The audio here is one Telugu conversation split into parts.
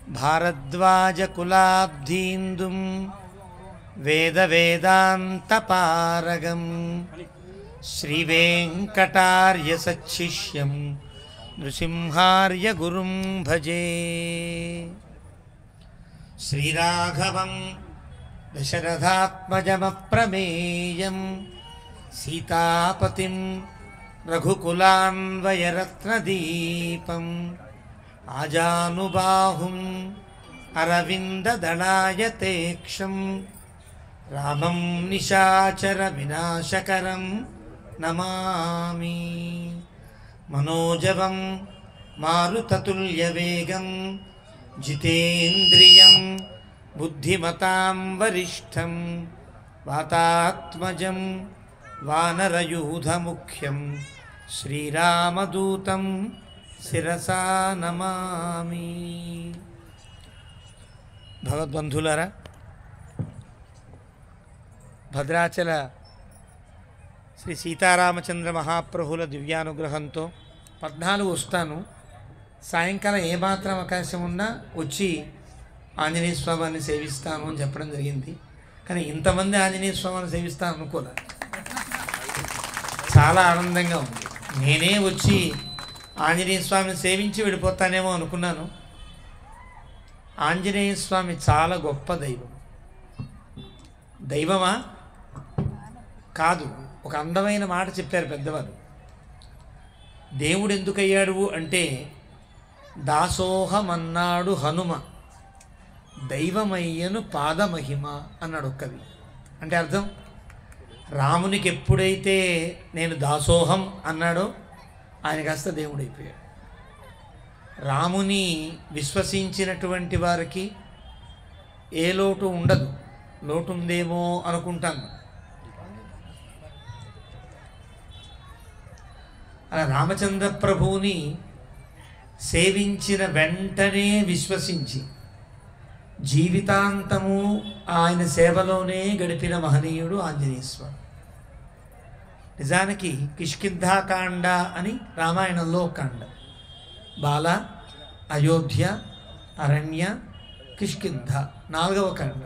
भारद्वाजकुलाब्धीन्दुं वेदवेदान्तपारगं श्रीवेङ्कटार्यसच्छिष्यं नृसिंहार्यगुरुं भजे। श्रीराघवं दशरथात्मजमप्रमेयं सीतापतिं रघुकुलान्वयरत्नदीपम् आजानुबाहुम् अरविन्ददलायतेक्षं रामं निशाचरविनाशकरं नमामि। मनोजवं मारुततुल्यवेगं जितेन्द्रियं बुद्धिमतां वरिष्ठं वातात्मजं वानरयूथमुख्यं श्रीरामदूतं శిరసా నమామి। భగవద్బంధులారా, భద్రాచల శ్రీ సీతారామచంద్ర మహాప్రభుల దివ్యానుగ్రహంతో 14 వస్తాను. సాయంకాలం ఏమాత్రం అవకాశం ఉన్నా వచ్చి ఆంజనేయ స్వామిని సేవిస్తాను అని చెప్పడం జరిగింది. కానీ ఇంతమంది ఆంజనేయ స్వామిని సేవిస్తాను అనుకోలేదు. చాలా ఆనందంగా ఉంది. నేనే వచ్చి ఆంజనేయ స్వామిని సేవించి వెళ్ళిపోతానేమో అనుకున్నాను. ఆంజనేయ స్వామి చాలా గొప్ప దైవం. దైవమా కాదు, ఒక అందమైన మాట చెప్పారు పెద్దవారు. దేవుడు ఎందుకయ్యాడు అంటే దాసోహమన్నాడు హనుమ, దైవమయ్యను పాదమహిమ అన్నాడు కవి. అంటే అర్థం, రామునికి ఎప్పుడైతే నేను దాసోహం అన్నాడో ఆయన కాస్త దేవుడైపోయాడు. రాముని విశ్వసించినటువంటి వారికి ఏ లోటు ఉండదు. లోటు ఉందేమో అనుకుంటాను. అలా రామచంద్ర ప్రభువుని సేవించిన వెంటనే విశ్వసించి జీవితాంతము ఆయన సేవలోనే గడిపిన మహనీయుడు ఆంజనేయ స్వామి. నిజానికి కిష్కింధాకాండ అని రామాయణంలో కాండ. బాల, అయోధ్య, అరణ్య, కిష్కింధ 4వ కాండ.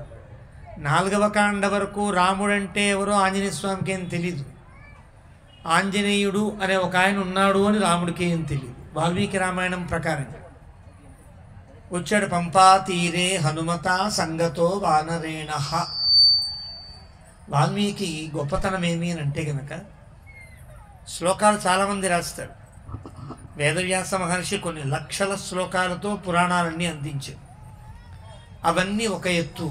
4వ కాండ వరకు రాముడంటే ఎవరో ఆంజనేయ స్వామికి ఏం తెలీదు. ఆంజనేయుడు అనే ఒక ఆయన ఉన్నాడు అని రాముడికి ఏం తెలియదు. వాల్మీకి రామాయణం ప్రకారంగా వచ్చాడు. పంపా తీరే హనుమత సంగతో వానరేణ. వాల్మీకి గొప్పతనం ఏమి అని అంటే కనుక శ్లోకాలు చాలామంది రాస్తాడు. వేదవ్యాస మహర్షి కొన్ని లక్షల శ్లోకాలతో పురాణాలన్నీ అందించారు. అవన్నీ ఒక ఎత్తు.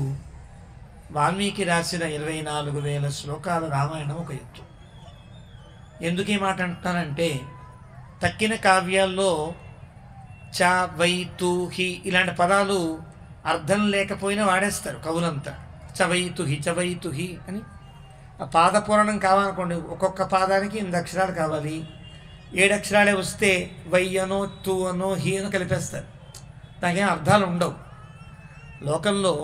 వాల్మీకి రాసిన 24,000 శ్లోకాల రామాయణం ఒక ఎత్తు. ఎందుకు ఈ మాట అంటున్నానంటే తక్కిన కావ్యాల్లో చ, వై, తు, హి ఇలాంటి పదాలు అర్థం లేకపోయినా వాడేస్తారు కవులంతా. చవైతుహి చవైతుహి అని. ఆ పాదపూరణం కావాలనుకోండి, ఒక్కొక్క పాదానికి 8 అక్షరాలు కావాలి. 7 అక్షరాలే వస్తే వై అనో, తు అనో, హి అనో కలిపేస్తారు. దానికేం అర్థాలు ఉండవు. లోకంలో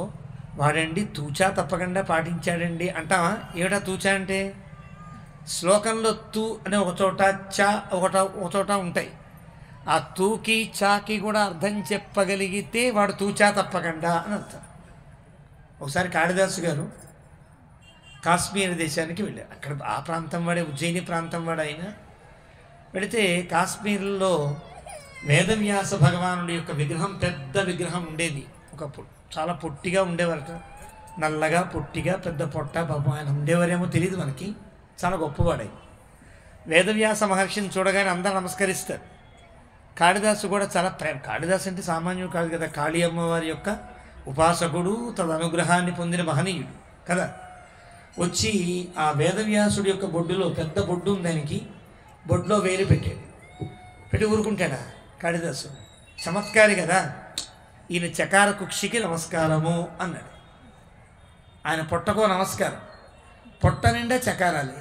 వాడండి తూచా తప్పకుండా పాటించాడండి అంటావా? ఏమిటా తూచా అంటే? శ్లోకంలో తు అనే ఒక చోట, చ ఒక చోట ఉంటాయి. ఆ తూకి చాకి కూడా అర్థం చెప్పగలిగితే వాడు తూచా తప్పకుండా అని అర్థం. ఒకసారి కాళిదాసు గారు కాశ్మీర్ దేశానికి వెళ్ళారు. అక్కడ ఆ ప్రాంతం వాడే, ఉజ్జయిని ప్రాంతం వాడు ఆయన. వెళితే కాశ్మీర్లో వేదవ్యాస భగవానుడి యొక్క విగ్రహం, పెద్ద విగ్రహం ఉండేది ఒకప్పుడు. చాలా పొట్టిగా ఉండేవారట, నల్లగా పొట్టిగా పెద్ద పొట్ట. పాపం ఆయన ఉండేవారేమో తెలియదు మనకి. చాలా గొప్పవాడై వేదవ్యాస మహర్షిని చూడగానే అందరూ నమస్కరిస్తారు. కాళిదాసు కూడా చాలా ప్రేమ. కాళిదాసు అంటే సామాన్యుడు కాదు కదా, కాళీ అమ్మవారి యొక్క ఉపాసకుడు, తన అనుగ్రహాన్ని పొందిన మహనీయుడు కదా. వచ్చి ఆ వేదవ్యాసుడి యొక్క బొడ్డులో, పెద్ద బొడ్డు ఉంది దానికి, బొడ్లో వేలు పెట్టాడు. పెట్టి ఊరుకుంటాడా కాళిదాసు? చమత్కారి కదా. ఈయన చకార కుక్షికి నమస్కారము అన్నాడు. ఆయన పొట్టకో నమస్కారం. పొట్ట నిండా చకారాలే.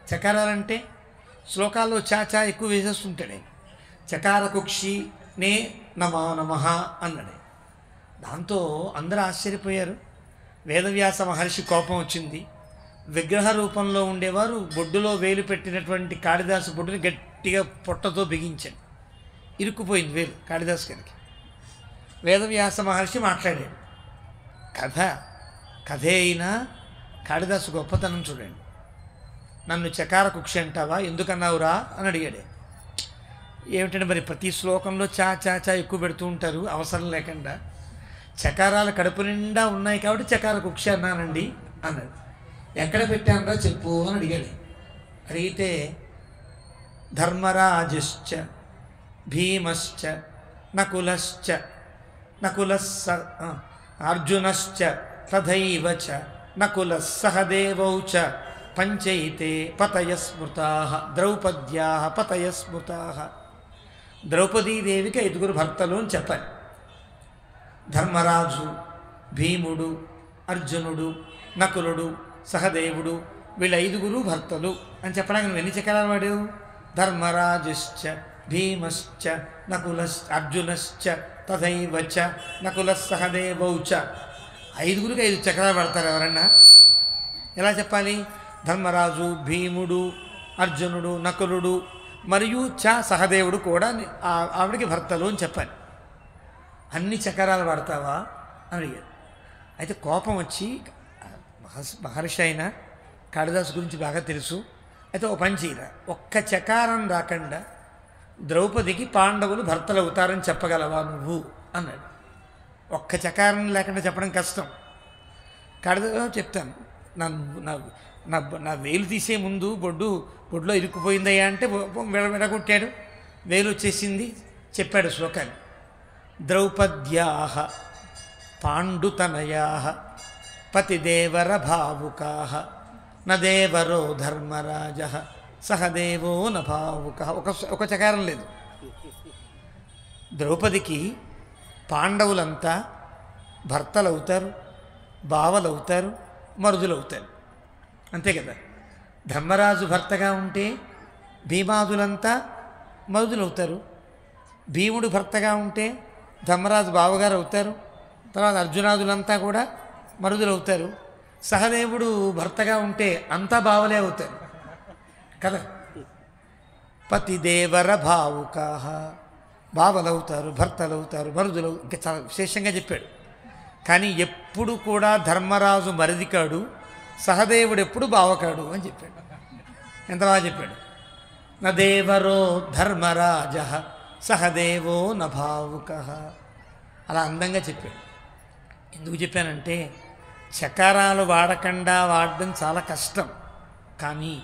చకారాలంటే శ్లోకాల్లో చాచా ఎక్కువ వేసేస్తుంటాడే. చకార కుక్షినే నమో నమః అన్నాడు. దాంతో అందరూ ఆశ్చర్యపోయారు. వేదవ్యాస మహర్షి కోపం వచ్చింది. విగ్రహ రూపంలో ఉండేవారు బొడ్డులో వేలు పెట్టినటువంటి కాళిదాసు బొడ్డుని గట్టిగా పొట్టతో బిగించాడు. ఇరుక్కుపోయింది వేలు కాళిదాసు గారికి. వేదవ్యాస మహర్షి మాట్లాడాడు. కథే అయినా కాళిదాసు గొప్పతనం చూడండి. నన్ను చకార కుక్షి అంటావా, ఎందుకన్నావురా అని అడిగాడు. ఏమిటంటే మరి ప్రతి శ్లోకంలో చా చా చా ఎక్కువ పెడుతూ ఉంటారు అవసరం లేకుండా. చకారాలు కడుపు నిండా ఉన్నాయి కాబట్టి చకార కుక్షి అన్నానండి అన్నాడు. ఎక్కడ పెట్టానరా చెప్పు అని అడిగాడు. అడిగితే ధర్మరాజశ్చ భీమశ్చ నకులశ్చ అర్జునశ్చ తథైవ చ నకులః సహదేవౌ చ పంచైతే పతయ స్మృతాః ద్రౌపద్యాః పతయ స్మృతాః. ద్రౌపదీదేవికి 5 భర్తలు అని చెప్పాలి. ధర్మరాజు, భీముడు, అర్జునుడు, నకులుడు, సహదేవుడు, వీళ్ళ 5 భర్తలు అని చెప్పడానికి నువ్వు ఎన్ని చక్రాలు వాడావు? ధర్మరాజశ్చ భీమశ్చ నకులశ్చ అర్జునశ్చ తథైవ చ నకులః సహదేవౌ చ. 5కి 5 చక్రాలు పడతారు ఎవరన్నా? ఎలా చెప్పాలి? ధర్మరాజు, భీముడు, అర్జునుడు, నకులుడు మరియు సహదేవుడు కూడా ఆవిడికి భర్తలు అని చెప్పాలి. అన్ని చక్రాలు వాడతావా అని అడిగారు. అయితే కోపం వచ్చి మహర్షి అయినా కాళిదాసు గురించి బాగా తెలుసు. అయితే ఓ పని చేయరా, ఒక్క చకారం రాకుండా ద్రౌపదికి పాండవులు భర్తలు అవుతారని చెప్పగలవా నువ్వు అన్నాడు. ఒక్క చకారం లేకుండా చెప్పడం కష్టం. కాళిదాసు చెప్తాను. నా వేలు తీసే ముందు బొడ్లో ఇరుక్కుపోయిందయ్యా అంటే విడగొట్టాడు. వేలు వచ్చేసింది, చెప్పాడు శ్లోకాన్ని. ద్రౌపద్యాః పాండుతనయాః పతిదేవర భావుకాః నదేవరో ధర్మరాజః సహదేవో నభావుకః. ఒక చకారం లేదు. ద్రౌపదికి పాండవులంతా భర్తలవుతారు, బావలవుతారు, మరుదులవుతారు. అంతే కదా. ధర్మరాజు భర్తగా ఉంటే భీమాదులంతా మరుదులవుతారు. భీముడు భర్తగా ఉంటే ధర్మరాజు బావగారు అవుతారు. తర్వాత అర్జునాదులంతా కూడా మరుదులవుతారు. సహదేవుడు భర్తగా ఉంటే అంతా బావలే అవుతారు కదా. పతిదేవర భావుకాః, బావలవుతారు, భర్తలవుతారు, మరుదులు. ఇంకా చాలా విశేషంగా చెప్పాడు. కానీ ఎప్పుడు కూడా ధర్మరాజు మరిదికాడు, సహదేవుడు ఎప్పుడు బావకాడు అని చెప్పాడు. ఎంత బాగా చెప్పాడు. నదేవరో ధర్మరాజ సహదేవో నభావుకః. అలా అందంగా చెప్పాడు. ఎందుకు చెప్పానంటే చకారాలు వాడడం చాలా కష్టం. కానీ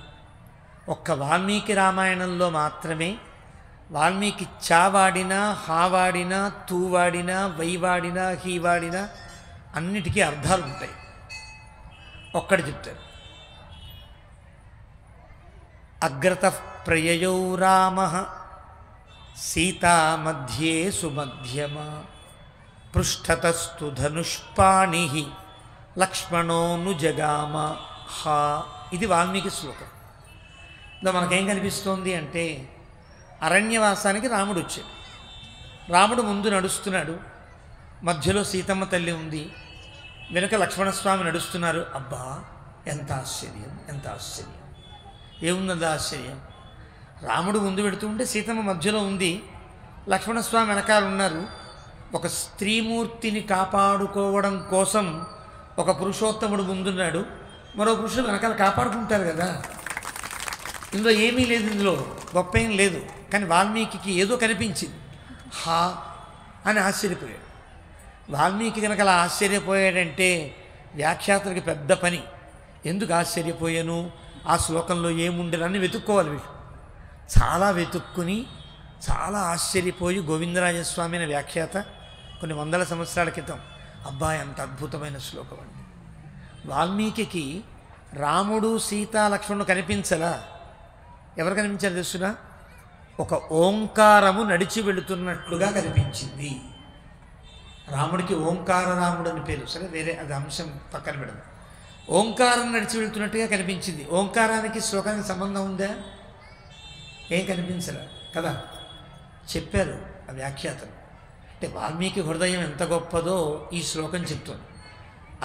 ఒక్క వాల్మీకి రామాయణంలో మాత్రమే వాల్మీకి చా వాడినా, హా వాడినా, తూ వాడినా, వై వాడినా, హీ వాడినా అన్నిటికీ అర్థాలు ఉంటాయి. ఒక్కటి చెప్తారు. అగ్రతః ప్రయయౌ రామః సీతా మధ్యే సుమధ్యమా పృష్ఠతస్తు ధనుష్పాణిః లక్ష్మణోను జగామ హా. ఇది వాల్మీకి శ్లోకం. ఇందులో మనకేం కనిపిస్తోంది అంటే అరణ్యవాసానికి రాముడు వచ్చాడు. రాముడు ముందు నడుస్తున్నాడు, మధ్యలో సీతమ్మ తల్లి ఉంది, వెనుక లక్ష్మణస్వామి నడుస్తున్నారు. అబ్బా ఎంత ఆశ్చర్యం, ఎంత ఆశ్చర్యం! ఏమున్నది ఆశ్చర్యం? రాముడు ముందు పెడుతుంటే సీతమ్మ మధ్యలో ఉంది, లక్ష్మణస్వామి వెనకాల ఉన్నారు. ఒక స్త్రీమూర్తిని కాపాడుకోవడం కోసం ఒక పురుషోత్తముడు ముందున్నాడు, మరో పురుషుడు వెనకాల కాపాడుకుంటారు కదా. ఇందులో ఏమీ లేదు, ఇందులో గొప్ప ఏం లేదు. కానీ వాల్మీకి ఏదో కనిపించింది. హా అని ఆశ్చర్యపోయాడు. వాల్మీకి కనుక అలా ఆశ్చర్యపోయాడంటే వ్యాఖ్యాతలకి పెద్ద పని. ఎందుకు ఆశ్చర్యపోయాను, ఆ శ్లోకంలో ఏముండేనని వెతుక్కోవాలి వీళ్ళు. చాలా వెతుక్కుని చాలా ఆశ్చర్యపోయి గోవిందరాజస్వామి అనే వ్యాఖ్యాత కొన్ని వందల సంవత్సరాల క్రితం, అబ్బాయి అంత అద్భుతమైన శ్లోకం అండి. వాల్మీకి రాముడు సీతా లక్ష్మణుడు కనిపించలా. ఎవరు కనిపించారు తెలుసునా? ఒక ఓంకారము నడిచి వెళుతున్నట్లుగా కనిపించింది. రాముడికి ఓంకార రాముడు అని పేరు. సరే, వేరే అది అంశం పక్కన పెడదాం. ఓంకారం నడిచి వెళుతున్నట్టుగా కనిపించింది. ఓంకారానికి శ్లోకానికి సంబంధం ఉందా? ఏం కనిపించరా కదా. చెప్పారు ఆ వ్యాఖ్యాతలు. అంటే వాల్మీకి హృదయం ఎంత గొప్పదో ఈ శ్లోకం చెప్తుంది.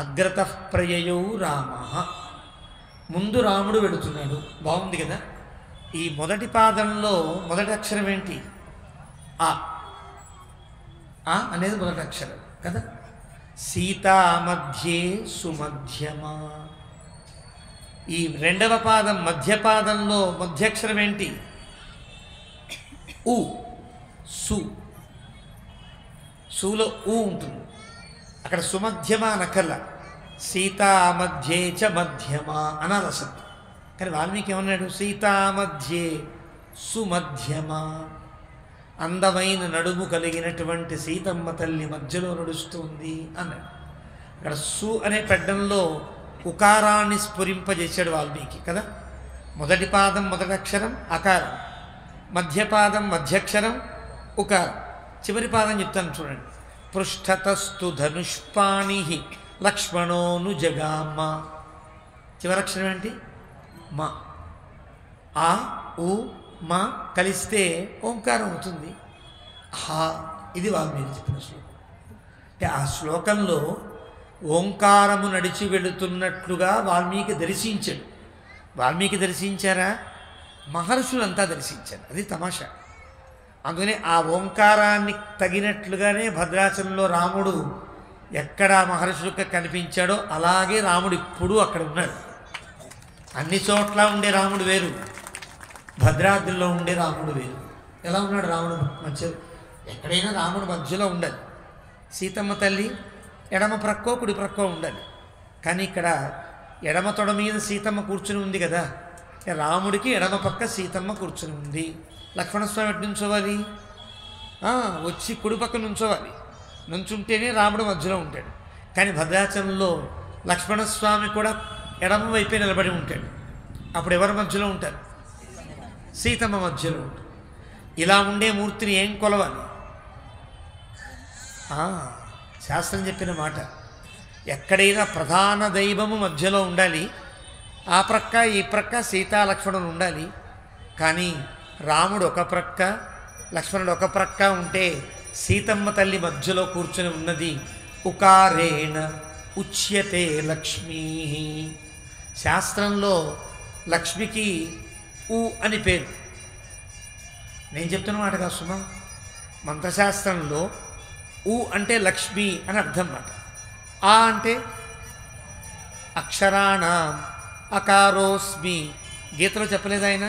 అగ్రతః ప్రయయౌ రామః, ముందు రాముడు వెళుతున్నాడు. బాగుంది కదా. ఈ మొదటి పాదంలో మొదటి అక్షరం ఏంటి? ఆ. ఆ అనేది మొదటి అక్షరం కదా. సీతా మధ్యే సుమధ్యమా. ఈ రెండవ పాదం మధ్యపాదంలో మధ్యాక్షరం ఏంటి? ఉ. సు. సులో ఊ ఉంటుంది. అక్కడ సుమధ్యమ అనకల్లా సీతా మధ్యే చ మధ్యమా అనాలి అసలు. కానీ వాల్మీకి ఏమన్నాడు? సీతా మధ్యే సుమధ్యమా. అందమైన నడుము కలిగినటువంటి సీతమ్మ తల్లి మధ్యలో నడుస్తుంది అన్నాడు. అక్కడ సు అనే పెడ్డంలో ఉకారాన్ని స్ఫురింపజేశాడు వాల్మీకి కదా. మొదటి పాదం మొదటి అక్షరం అకారం, మధ్యపాదం మధ్యక్షరం ఉకారం, చివరి పాదం చెప్తాను చూడండి. పృష్ఠతస్తు ధనుష్పాణి లక్ష్మణోను జగామ. చివరక్షరం ఏంటి? మా. ఆ ఉ మా కలిస్తే ఓంకారం అవుతుంది. హా. ఇది వాల్మీకి చెప్పిన శ్లోకం. అంటే ఆ శ్లోకంలో ఓంకారము నడిచి వెళుతున్నట్లుగా వాల్మీకి దర్శించాడు. వాల్మీకి దర్శించారా? మహర్షులంతా దర్శించారు. అది తమాషా. అందుకనే ఆ ఓంకారాన్ని తగినట్లుగానే భద్రాచలంలో రాముడు ఎక్కడ మహర్షులకు కనిపించాడో అలాగే రాముడు ఇప్పుడు అక్కడ ఉన్నాడు. అన్ని చోట్ల ఉండే రాముడు వేరు, భద్రాద్రిలో ఉండే రాముడు వేరు. ఎలా ఉన్నాడు రాముడు మధ్యలో? ఎక్కడైనా రాముడు మధ్యలో ఉండాలి. సీతమ్మ తల్లి ఎడమ ప్రక్కో కుడి ప్రక్కో ఉండాలి. కానీ ఇక్కడ ఎడమ తొడ మీద సీతమ్మ కూర్చుని ఉంది కదా, రాముడికి ఎడమ పక్క సీతమ్మ కూర్చుని ఉంది. లక్ష్మణస్వామి ఎటు నుంచోవాలి? వచ్చి కుడి పక్క నుంచోవాలి. నుంచుంటేనే రాముడు మధ్యలో ఉంటాడు. కానీ భద్రాచలంలో లక్ష్మణస్వామి కూడా ఎడమ వైపే నిలబడి ఉంటాడు. అప్పుడు ఎవరి మధ్యలో ఉంటారు? సీతమ్మ మధ్యలో ఉంటారు. ఇలా ఉండే మూర్తిని ఏం కొలవాలి? శాస్త్రం చెప్పిన మాట, ఎక్కడైనా ప్రధాన దైవము మధ్యలో ఉండాలి. ఆ ప్రక్క ఈ ప్రక్క సీతా లక్ష్మణుడు ఉండాలి. కానీ రాముడు ఒక ప్రక్క, లక్ష్మణుడు ఒక ప్రక్క ఉంటే సీతమ్మ తల్లి మధ్యలో కూర్చొని ఉన్నది. ఉకారేణ ఉచ్యతే లక్ష్మీ. శాస్త్రంలో లక్ష్మికి ఉ అని పేరు. నేను చెప్తున్న మాట కాదు సుమా. మంత్రశాస్త్రంలో ఉ అంటే లక్ష్మి అని అర్థం మాట. ఆ అంటే అక్షరాణం అకారోస్మి. గీతలో చెప్పలేదు ఆయన?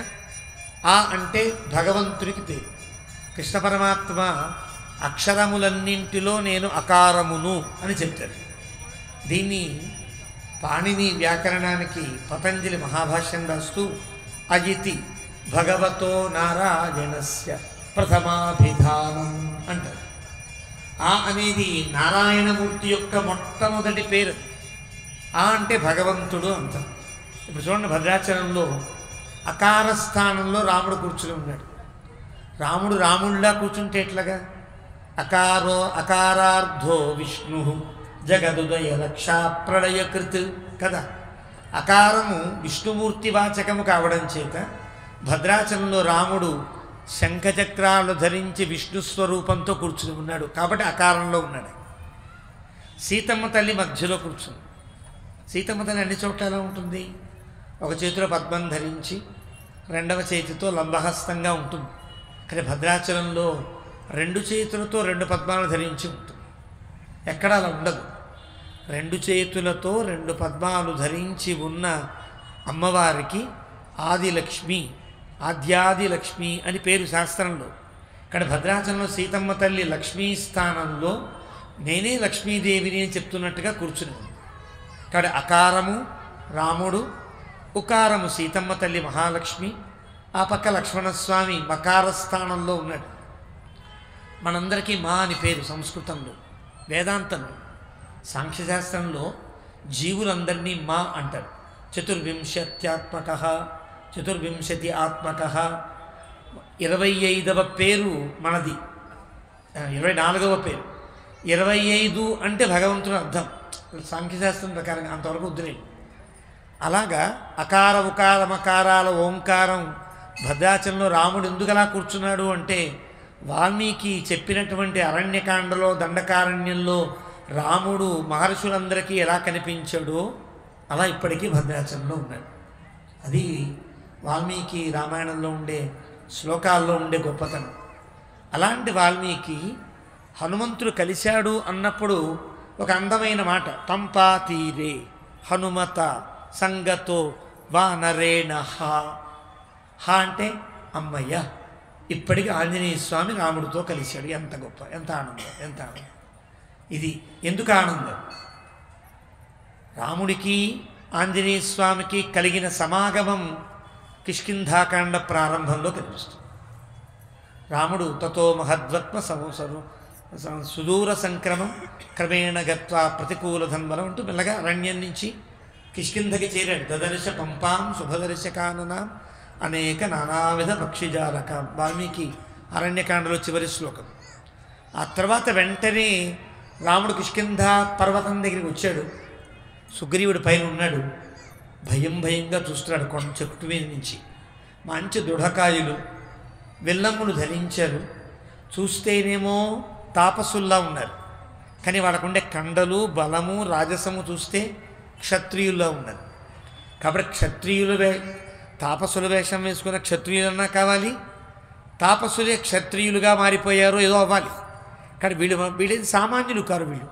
ఆ అంటే భగవంతుడికి పేరు. కృష్ణ పరమాత్మ అక్షరములన్నింటిలో నేను అకారమును అని చెప్తాడు. దీన్ని పాణిని వ్యాకరణానికి పతంజలి మహాభాష్యం రాస్తూ అజితి భగవతో నారాయణస్య ప్రథమాభిధానం అంటారు. ఆ అనేది నారాయణమూర్తి యొక్క మొట్టమొదటి పేరు. ఆ అంటే భగవంతుడు అంటారు. ఇప్పుడు చూడండి, భద్రాచలంలో అకార స్థానంలో రాముడు కూర్చుని ఉన్నాడు. రాముడు రాముడిలా కూర్చుంటే ఎట్లాగా? అకారో అకారార్థో విష్ణు జగదుదయ రక్షా ప్రళయకృత్ కదా. అకారము విష్ణుమూర్తి వాచకము కావడం చేత భద్రాచలంలో రాముడు శంఖచక్రాలు ధరించి విష్ణు స్వరూపంతో కూర్చుని ఉన్నాడు కాబట్టి అకారంలో ఉన్నాడు. సీతమ్మ తల్లి మధ్యలో కూర్చుంది. సీతమ్మ తల్లి అన్ని చోట్ల ఎలా ఉంటుంది? ఒక చేతిలో పద్మం ధరించి రెండవ చేతితో లంబహస్తంగా ఉంటుంది. కానీ భద్రాచలంలో రెండు చేతులతో రెండు పద్మాలు ధరించి ఉంటుంది. ఎక్కడ అలా ఉండదు. రెండు చేతులతో రెండు పద్మాలు ధరించి ఉన్న అమ్మవారికి ఆదిలక్ష్మి, ఆద్యాదిలక్ష్మి అని పేరు శాస్త్రంలో. ఇక్కడ భద్రాచలంలో సీతమ్మ తల్లి లక్ష్మీ స్థానంలో నేనే లక్ష్మీదేవిని అని చెప్తున్నట్టుగా కూర్చుని ఉంది. ఇక్కడ అకారము రాముడు, ఉకారము సీతమ్మ తల్లి మహాలక్ష్మి, ఆ పక్క లక్ష్మణస్వామి మకార స్థానంలో ఉన్నాడు. మనందరికీ మా అని పేరు సంస్కృతంలో, వేదాంతంలో, సాంఖ్యశాస్త్రంలో జీవులందరినీ మా అంటారు. చతుర్వింశత్యాత్మక, చతుర్వింశతి ఆత్మక. 25వ పేరు మనది, 24వ పేరు. 25 అంటే భగవంతుని అర్థం సాంఖ్యశాస్త్రం ప్రకారంగా, అంతవరకు వద్దులే. అలాగా అకార ఉకార మకారాల ఓంకారం భద్రాచలంలో రాముడు ఎందుకు అలా కూర్చున్నాడు అంటే వాల్మీకి చెప్పినటువంటి అరణ్యకాండలో దండకారణ్యంలో రాముడు మహర్షులందరికీ ఎలా కనిపించాడో అలా ఇప్పటికీ భద్రాచలంలో ఉన్నాడు. అది వాల్మీకి రామాయణంలో ఉండే శ్లోకాల్లో ఉండే గొప్పతనం. అలాంటి వాల్మీకి హనుమంతుడు కలిశాడు అన్నప్పుడు ఒక అందమైన మాట, పంపా తీరే హనుమత సంగతో వానరేణ హా అంటే అమ్మయ్య, ఇప్పటికి ఆంజనేయ స్వామి రాముడితో కలిశాడు. ఎంత గొప్ప, ఎంత ఆనందం, ఎంత ఆనందం. ఇది ఎందుకు ఆనందం? రాముడికి ఆంజనేయ స్వామికి కలిగిన సమాగమం కిష్కింధాకాండ ప్రారంభంలో కనిపిస్తుంది. రాముడు తతో మహద్వత్మ సుదూర సంక్రమం క్రమేణ గత్వా ప్రతికూల ధన్వరం అంటూ మెల్లగా అరణ్యం నుంచి కిష్కింధకి చేరాడు. దదర్శ పంపాం శుభదర్శ కాననాం అనేక నానావిధ పక్షిజాలక, వాల్మీకి అరణ్యకాండలో చివరి శ్లోకం. ఆ తర్వాత వెంటనే రాముడు కిష్కింధ పర్వతం దగ్గరికి వచ్చాడు. సుగ్రీవుడి పైన ఉన్నాడు. భయంగా చూస్తున్నాడు కొండ చెట్టు మీద నుంచి. మంచి దృఢకాయులు, విల్లమ్ములు ధరించారు. చూస్తేనేమో తాపసుల్లా ఉన్నారు, కానీ వాళ్ళకుండే కండలు, బలము, రాజసము చూస్తే క్షత్రియుల్లా ఉన్నారు. కాబట్టి తాపసుల వేషం వేసుకున్న క్షత్రియులన్నా కావాలి, తాపసులే క్షత్రియులుగా మారిపోయారో ఏదో అవ్వాలి. కానీ వీళ్ళేది సామాన్యులు కారు వీళ్ళు.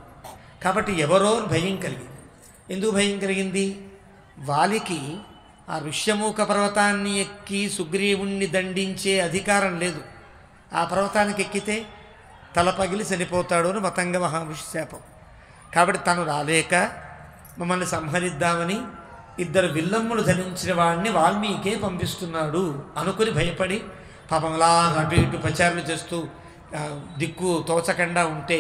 కాబట్టి ఎవరో భయం కలిగింది. ఎందుకు భయం కలిగింది? వాలికి ఆ ఋష్యమూక పర్వతాన్ని ఎక్కి సుగ్రీవుణ్ణి దండించే అధికారం లేదు. ఆ పర్వతానికి ఎక్కితే తల పగిలి చనిపోతాడు అని మతంగ మహాముషి శాపం. కాబట్టి తను రాలేక మమ్మల్ని సంహరిద్దామని ఇద్దరు విల్లమ్ములు ధరించిన వాడిని వాల్మీకే పంపిస్తున్నాడు అనుకుని భయపడి పాపంలా అటు ఇటు ప్రచారాలు చేస్తూ దిక్కు తోచకుండా ఉంటే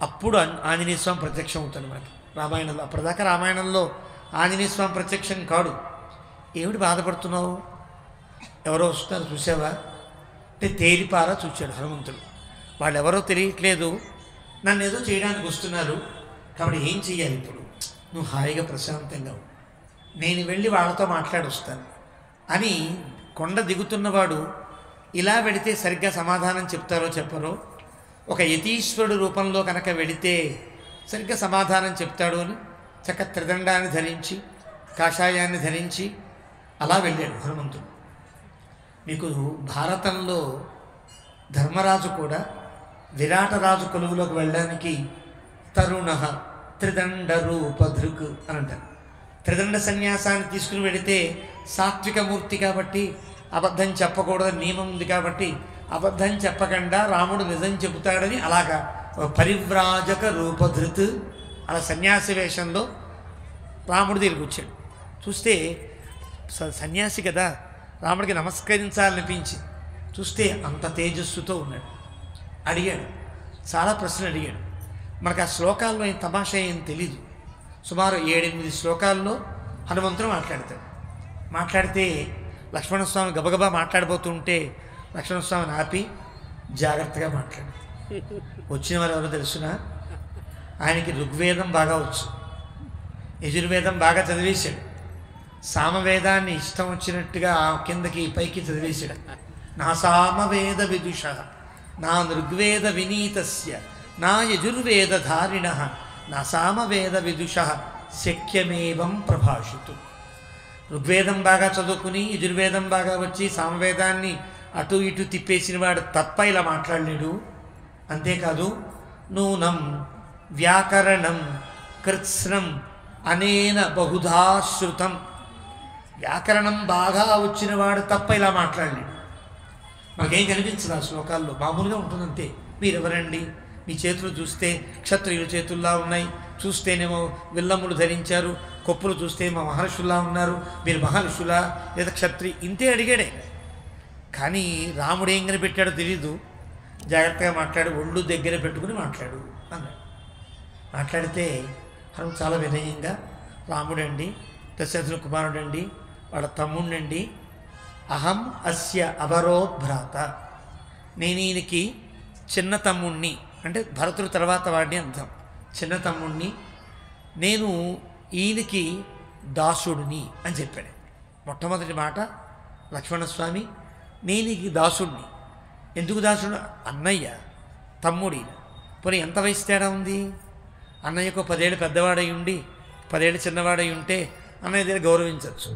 అప్పుడు ఆంజనేయ స్వామి ప్రత్యక్షం అవుతాడు మనకి రామాయణంలో. అప్పటిదాకా రామాయణంలో ఆంజనేయ స్వామి ప్రత్యక్షం కాడు. ఏమిటి బాధపడుతున్నావు, ఎవరో వస్తున్నారు చూసావా అంటే తేలిపారా చూచాడు హనుమంతుడు. వాళ్ళు ఎవరో తెలియట్లేదు, నన్ను ఏదో చేయడానికి వస్తున్నారు, కాబట్టి ఏం చెయ్యాలి ఇప్పుడు? నువ్వు హాయిగా ప్రశాంతంగా నేను వెళ్ళి వాళ్ళతో మాట్లాడొస్తాను అని కొండ దిగుతున్నవాడు ఇలా వెడితే సరిగ్గా సమాధానం చెప్తారో చెప్పరో, ఒక యతీశ్వరుడు రూపంలో కనుక వెడితే సరిగ్గా సమాధానం చెప్తాడు అని చక్క త్రిదండాన్ని ధరించి కాషాయాన్ని ధరించి అలా వెళ్ళాడు హనుమంతుడు. మీకు భారతంలో ధర్మరాజు కూడా విరాటరాజు కొలువులోకి వెళ్ళడానికి తరుణ త్రిదండ రూపధృక్ అని అంటారు. త్రిదండ సన్యాసాన్ని తీసుకుని వెళితే సాత్వికమూర్తి కాబట్టి అబద్ధం చెప్పకూడదని నియమం ఉంది కాబట్టి అబద్ధం చెప్పకుండా రాముడు నిజం చెబుతాడని అలాగా పరివ్రాజక రూపధృత్ అలా సన్యాసి వేషంలో రాముడు దగ్గరికి వచ్చాడు. చూస్తే సన్యాసి కదా, రాముడికి నమస్కరించాలనిపించి చూస్తే అంత తేజస్సుతో ఉన్నాడు. అడిగాడు, చాలా ప్రశ్నలు అడిగాడు. మనకు ఆ శ్లోకాల్లో ఏం తమాషా ఏం తెలీదు. సుమారు 7-8 శ్లోకాల్లో హనుమంతుడు మాట్లాడతాడు. మాట్లాడితే లక్ష్మణస్వామి గబగబా మాట్లాడబోతుంటే లక్ష్మణస్వామిని ఆపి జాగ్రత్తగా మాట్లాడు. వచ్చిన వారు ఎవరో తెలుసునా? ఆయనకి ఋగ్వేదం బాగా వచ్చు, యజుర్వేదం బాగా చదివేశాడు, సామవేదాన్ని ఇష్టం వచ్చినట్టుగా కిందకి పైకి చదివేశాడు. నా సామవేద విదుష నా ఋగ్వేద వినీతస్య నా యజుర్వేద ధారిణ నా సామవేద విదుష శక్యమేవం ప్రభాషితు. ఋగ్వేదం బాగా చదువుకుని యజుర్వేదం బాగా వచ్చి సామవేదాన్ని అటు ఇటు తిప్పేసిన వాడు తప్ప ఇలా మాట్లాడలేడు. అంతేకాదు నూనం వ్యాకరణం కృత్స్నం అనేన బహుధాశ్రుతం, వ్యాకరణం బాగా వచ్చిన వాడు తప్ప ఇలా మాట్లాడలేడు. మాకేం కనిపించదు ఆ శ్లోకాల్లో, మామూలుగా ఉంటుందంతే. మీరెవరండి? మీ చేతులు చూస్తే క్షత్రియుల చేతుల్లా ఉన్నాయి, చూస్తేనేమో విల్లమ్ములు ధరించారు, కొప్పులు చూస్తే మా మహర్షుల్లా ఉన్నారు, మీరు మహర్షులా లేదా క్షత్రి? ఇంతే అడిగాడే. కానీ రాముడు ఏం కనిపెట్టాడో తెలీదు. జాగ్రత్తగా మాట్లాడు, ఒళ్ళు దగ్గర పెట్టుకుని మాట్లాడు అన్నాడు. మాట్లాడితే హనుమ చాలా వినయంగా, రాముడండి, దశరథుని కుమారుడండి, వాళ్ళ తమ్ముడండి, అహం అస్య అపరోభ్రాత, నేను ఈయనకి చిన్న తమ్ముణ్ణి, అంటే భరతుడు తర్వాత వాడిని అర్థం, చిన్న తమ్ముణ్ణి, నేను ఈయనకి దాసుడిని అని చెప్పాడు. మొట్టమొదటి మాట లక్ష్మణస్వామి, నేను ఈ దాసుడిని. ఎందుకు దాసుడు? అన్నయ్య తమ్ముడి. పోనీ ఎంత వయసు తేడా ఉంది? అన్నయ్యకు 10 ఏళ్ళు పెద్దవాడై ఉండి 10 ఏళ్ళు చిన్నవాడై ఉంటే అన్నయ్య దగ్గర గౌరవించవచ్చు.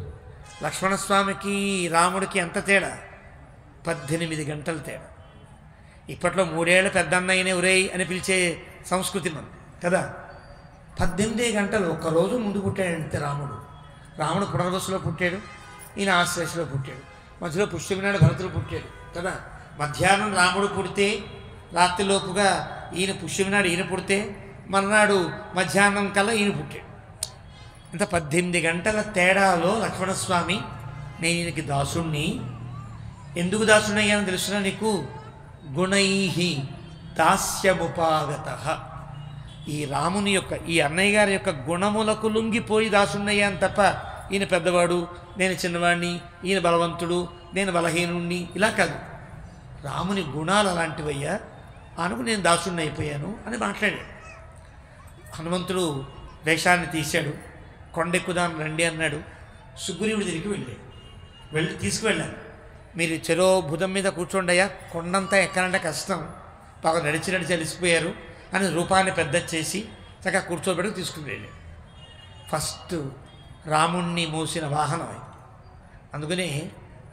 లక్ష్మణస్వామికి రాముడికి ఎంత తేడా? 18 గంటల తేడా. ఇప్పట్లో 3 ఏళ్ల పెద్దన్నయ్యనే ఒరేయ్ అని పిలిచే సంస్కృతి మనం కదా. 18 గంటలు ఒక్కరోజు ముందు పుట్టాడంతే రాముడు. రాముడు పునర్వసులో పుట్టాడు, ఈయన ఆశ్లేషలో పుట్టాడు. మధ్యలో పుష్యమి నాడు భరతుడు పుట్టాడు కదా. మధ్యాహ్నం రాముడు పుడితే రాత్రిలోపుగా ఈయన పుష్యమి నాడు ఈయన పుడితే మర్నాడు మధ్యాహ్నం కల్లా ఈయన పుట్టాడు. ఇంత 18 గంటల తేడాలో లక్ష్మణస్వామి నేను ఈయనకి దాసుణ్ణి, ఎందుకు దాసుణ్ణి అయ్యానో తెలుసునా నీకు? గుణైహి దాస్యముపాగత. ఈ రాముని యొక్క ఈ అన్నయ్య గారి యొక్క గుణములకు లొంగిపోయి దాసుణ్ణయ్యాను తప్ప ఈయన పెద్దవాడు నేను చిన్నవాడిని, ఈయన బలవంతుడు నేను బలహీనుణ్ణి ఇలా కాదు. రాముని గుణాలు అలాంటివయ్యా అనుకు నేను దాసుణ్ణి అయిపోయాను అని మాట్లాడాడు. హనుమంతుడు వేషాన్ని తీశాడు, కొండెక్కుదాం రండి అన్నాడు. సుగ్రీవుడి దగ్గరికి వెళ్ళి తీసుకువెళ్ళాను. మీరు చెరో భుజం మీద కూర్చోండయ్యా, కొండంతా ఎక్కాలంటే కష్టం, బాగా నడిచి అలిసిపోయారు అని రూపాన్ని పెద్ద చేసి చక్కగా కూర్చోబెట్టుకు తీసుకుని వెళ్ళాడు. ఫస్ట్ రాముణ్ణి మోసిన వాహనం. అందుకనే